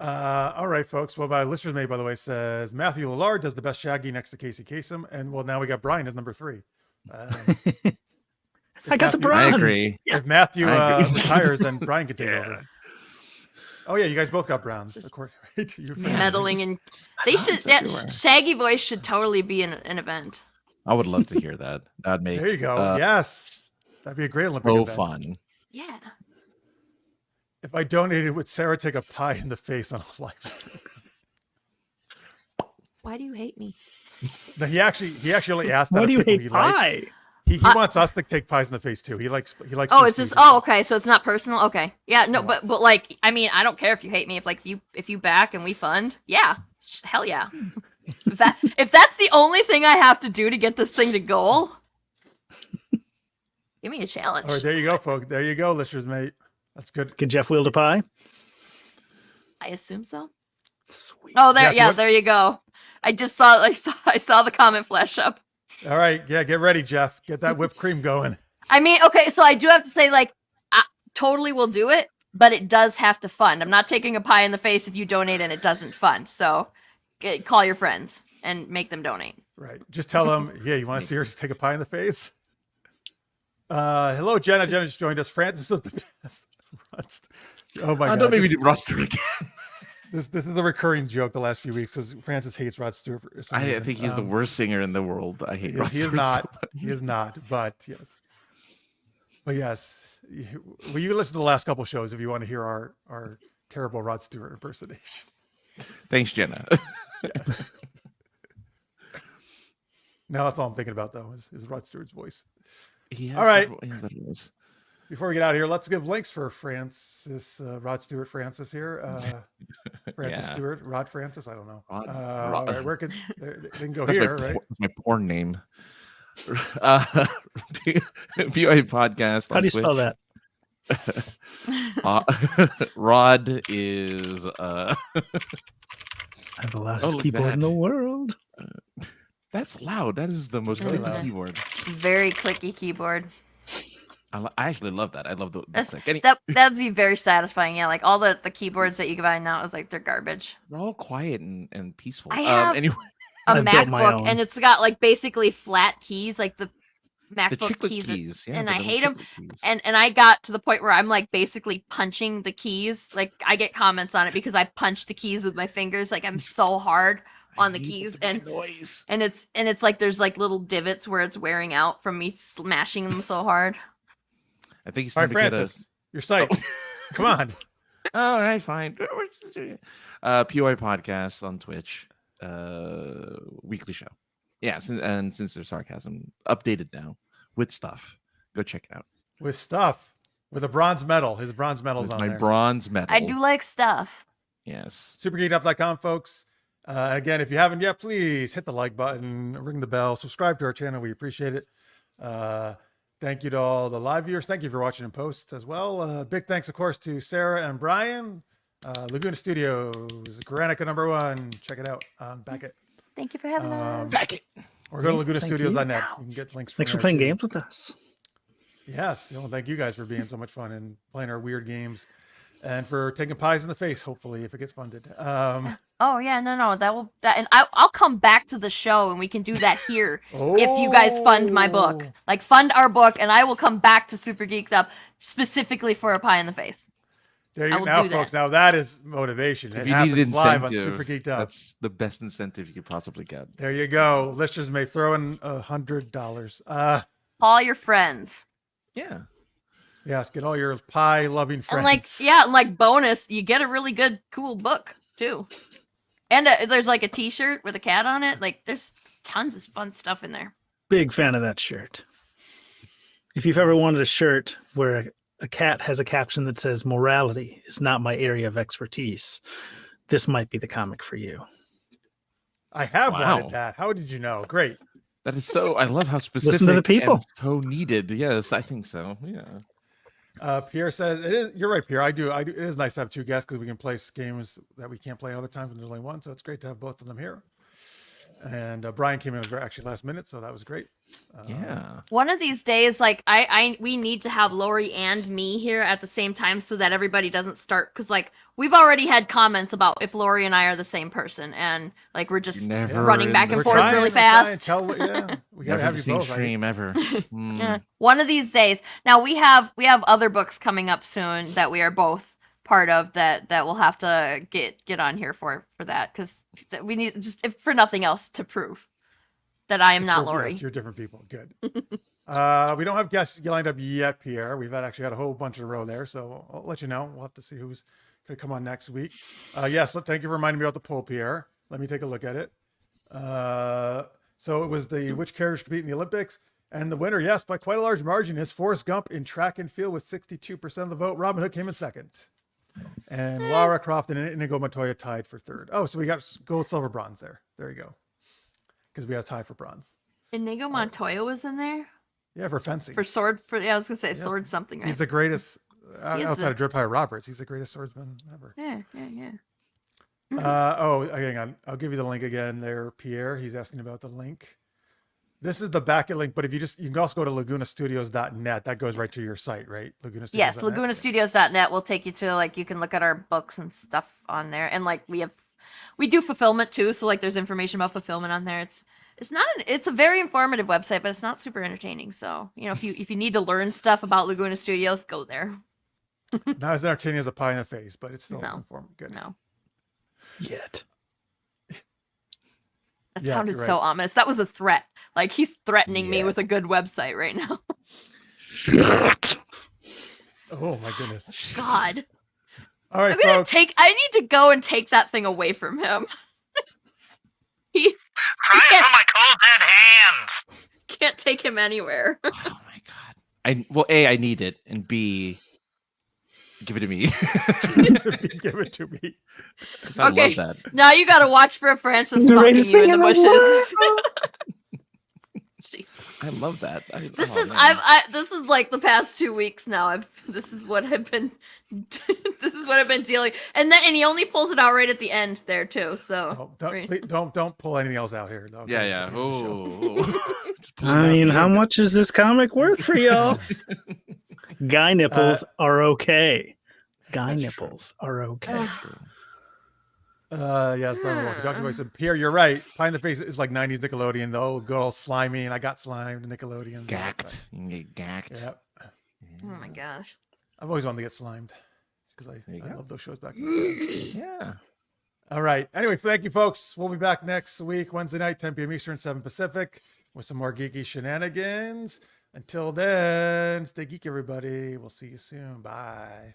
All right, folks. Well, my listener's mate, by the way, says Matthew Lillard does the best Shaggy next to Casey Kasem, and well, now we got Brian as number 3. I got the Matthew- bronze. I agree. If Matthew I agree. retires, then Brian can take Yeah. over. Oh yeah, you guys both got browns, according to your fans. Meddling and they know, should it's that everywhere. Shaggy voice should totally be an event. I would love to hear that. That'd make There you go. Yes, that'd be a great Olympic so event. fun. Yeah. If I donated, would Sarah take a pie in the face on a live stream? Why do you hate me? No, he actually only asked that Why of do you people hate he likes. pie? He wants us to take pies in the face too. He likes. Oh, to it's see just people. okay, so it's not personal. Okay. Yeah, no, but like I mean, I don't care if you hate me if you back and we fund. Yeah. Hell yeah. if that's the only thing I have to do to get this thing to goal, give me a challenge. All right, there you go, folks. There you go, listeners, mate. That's good. Can Jeff wield a pie? I assume so. Sweet. Oh, there, Jeff, yeah, what- there you go. I just saw, I saw the comment flash up. All right, yeah, get ready, Jeff. Get that whipped cream going. I mean, okay, so I do have to say, like, I totally will do it, but it does have to fund. I'm not taking a pie in the face if you donate and it doesn't fund. So call your friends and make them donate. Right. Just tell them, yeah, you want to see her take a pie in the face? Hello, Jenna. Jenna just joined us. Francis is the best. Rust. Oh my God. Don't make me This, do roster again. this is a recurring joke the last few weeks because Francis hates Rod Stewart. For some I reason. think he's the worst singer in the world. I hate Rod He is Stewart so not. much. He is not. But yes. But yes. Well, you can listen to the last couple shows if you want to hear our terrible Rod Stewart impersonation. Thanks, Jenna. Now that's all I'm thinking about though is Rod Stewart's voice. He has All right. he has that voice. Before we get out of here, let's give links for Francis, Rod Stewart Francis here. Francis Yeah. Stewart, Rod Francis, I don't know. Rod- All right, where can they can go That's here, right? That's my porn name. VOA podcast. How do you spell that? Rod is I have the Oh, loudest look keyboard in that. the world. that's loud. That is the most Really clicky loud. keyboard. Very clicky keyboard. I actually love that. I love the That's click. Any, that'd be very satisfying. Yeah, like all the keyboards that you can buy now is like they're garbage. they're all quiet and peaceful. I have- Anyway, A I've built my MacBook own. and it's got like basically flat keys, like the MacBook chiclet keys, keys. Yeah, and the I little hate them. chiclet keys. And I got to the point where I'm like basically punching the keys. Like I get comments on it because I punch the keys with my fingers. Like I'm so hard on the I hate keys, the noise. and it's like there's like little divots where it's wearing out from me smashing them so hard. I think it's All time right, to get Francis, your site. Come on. All right, fine. POI podcast on Twitch, weekly show. Yeah, since there's sarcasm, updated now with stuff. Go check it out. With stuff. With a bronze medal. His bronze medal's With on my there. bronze medal. I do like stuff. Yes. Supergeekedup.com, folks. Again, if you haven't yet, please hit the like button, ring the bell, subscribe to our channel. We appreciate it. Thank you to all the live viewers. Thank you for watching in post as well. Big thanks, of course, to Sarah and Brian. Laguna Studios, Granica #1. Check it out. Back it. Thank you for having us. Back it. Or go to lagunastudios.net. you. You can get links. Thanks for there, playing too. games with us. Yes. Well, thank you guys for being so much fun and playing our weird games, and for taking pies in the face. Hopefully, if it gets funded. Oh yeah, no, and I'll come back to the show and we can do that here if you guys fund my book. Oh. Like fund our book, and I will come back to Super Geeked Up specifically for a pie in the face. There I you will now, do folks. that. Now that is motivation. If It you need happens live on incentive, Super Geeked Up. that's the best incentive you could possibly get. There you go. Listeners may throw in $100. Call your friends. Yeah. Yes, get all your pie loving friends. And like bonus, you get a really good, cool book too. And there's like a T-shirt with a cat on it. Like there's tons of fun stuff in there. Big fan of that shirt. If you've ever wanted a shirt where a cat has a caption that says "Morality is not my area of expertise," this might be the comic for you. I have Wow. wanted that. How did you know? Great. That is so. I love how specific Listen to the people. and so needed. Yes, I think so. Yeah. Pierre says it is. You're right, Pierre. I do. It is nice to have two guests because we can play games that we can't play other times when there's only one. So it's great to have both of them here. And Brian came in actually last minute, so that was great. Yeah. One of these days, like we need to have Laurie and me here at the same time so that everybody doesn't start, because like we've already had comments about if Laurie and I are the same person, and like we're just Never running in back the and same- forth really fast. Yeah, we gotta Never have the you same both. Right? stream ever. Mm. Yeah. One of these days. Now we have other books coming up soon that we are both part of that we'll have to get on here for that, because we need just if for nothing else to prove that I am not Laurie. Yes, you're different people. Good. We don't have guests lined up yet, Pierre. We've had a whole bunch in a row there, so I'll let you know. We'll have to see who's going to come on next week. Yes, thank you for reminding me about the poll, Pierre. Let me take a look at it. So it was which characters compete in the Olympics, and the winner, yes, by quite a large margin, is Forrest Gump in track and field with 62% of the vote. Robin Hood came in second, and Lara Croft and Inigo Montoya tied for third. Oh, so we got gold, silver, bronze there. There you go. Because we got a tie for bronze. Inigo Montoya was in there Yeah, for fencing. for sword. I was gonna say sword something. Right? He's the greatest outside the- of Dread Pirate Roberts. He's the greatest swordsman ever. Yeah. Hang on. I'll give you the link again there, Pierre. He's asking about the link. This is the backend link, but if you can also go to lagunastudios.net. That goes right to your site, right? Lagunastudios.net. Yes, lagunastudios.net will take you to like you can look at our books and stuff on there, and like we do fulfillment too, so like there's information about fulfillment on there. It's a very informative website, but it's not super entertaining. So if you need to learn stuff about Laguna Studios, go there. Not as entertaining as a pie in the face, but it's still No. informative. Good. No, Yet. that Yeah, sounded you're so right. ominous. That was a threat. Like he's threatening me Yeah. with a good website right now. Yet. Oh my goodness. God, All right, I'm gonna folks. I need to go and take that thing away from him. He Crying from my cold dead hands. can't take him anywhere. Oh my god. I need it, and B, give it to me. Give it to me. I Okay. love that. Now you gotta watch for Francis The stalking greatest you in thing the in the bushes. Jeez. I love that. This oh, is man. this is like the past 2 weeks now. This is what I've been dealing. And he only pulls it out right at the end there too. So Oh, right. please, don't pull anything else out here. Okay? Yeah. Oh. I mean, how much is this comic worth for y'all? Guy nipples are okay. Guy That's nipples are okay. Yeah, it's probably walkie talkie voice. And Pierre, you're right. Pie in the Face is like 90s Nickelodeon. The old girl slimy, and I got slimed. Nickelodeon. Gacked. You can get gacked. Yep. Oh my gosh. I've always wanted to get slimed because I you go. love those shows back then. Yeah. All right. Anyway, thank you, folks. We'll be back next week, Wednesday night, 10 p.m. Eastern, 7 Pacific, with some more geeky shenanigans. Until then, stay geek, everybody. We'll see you soon. Bye.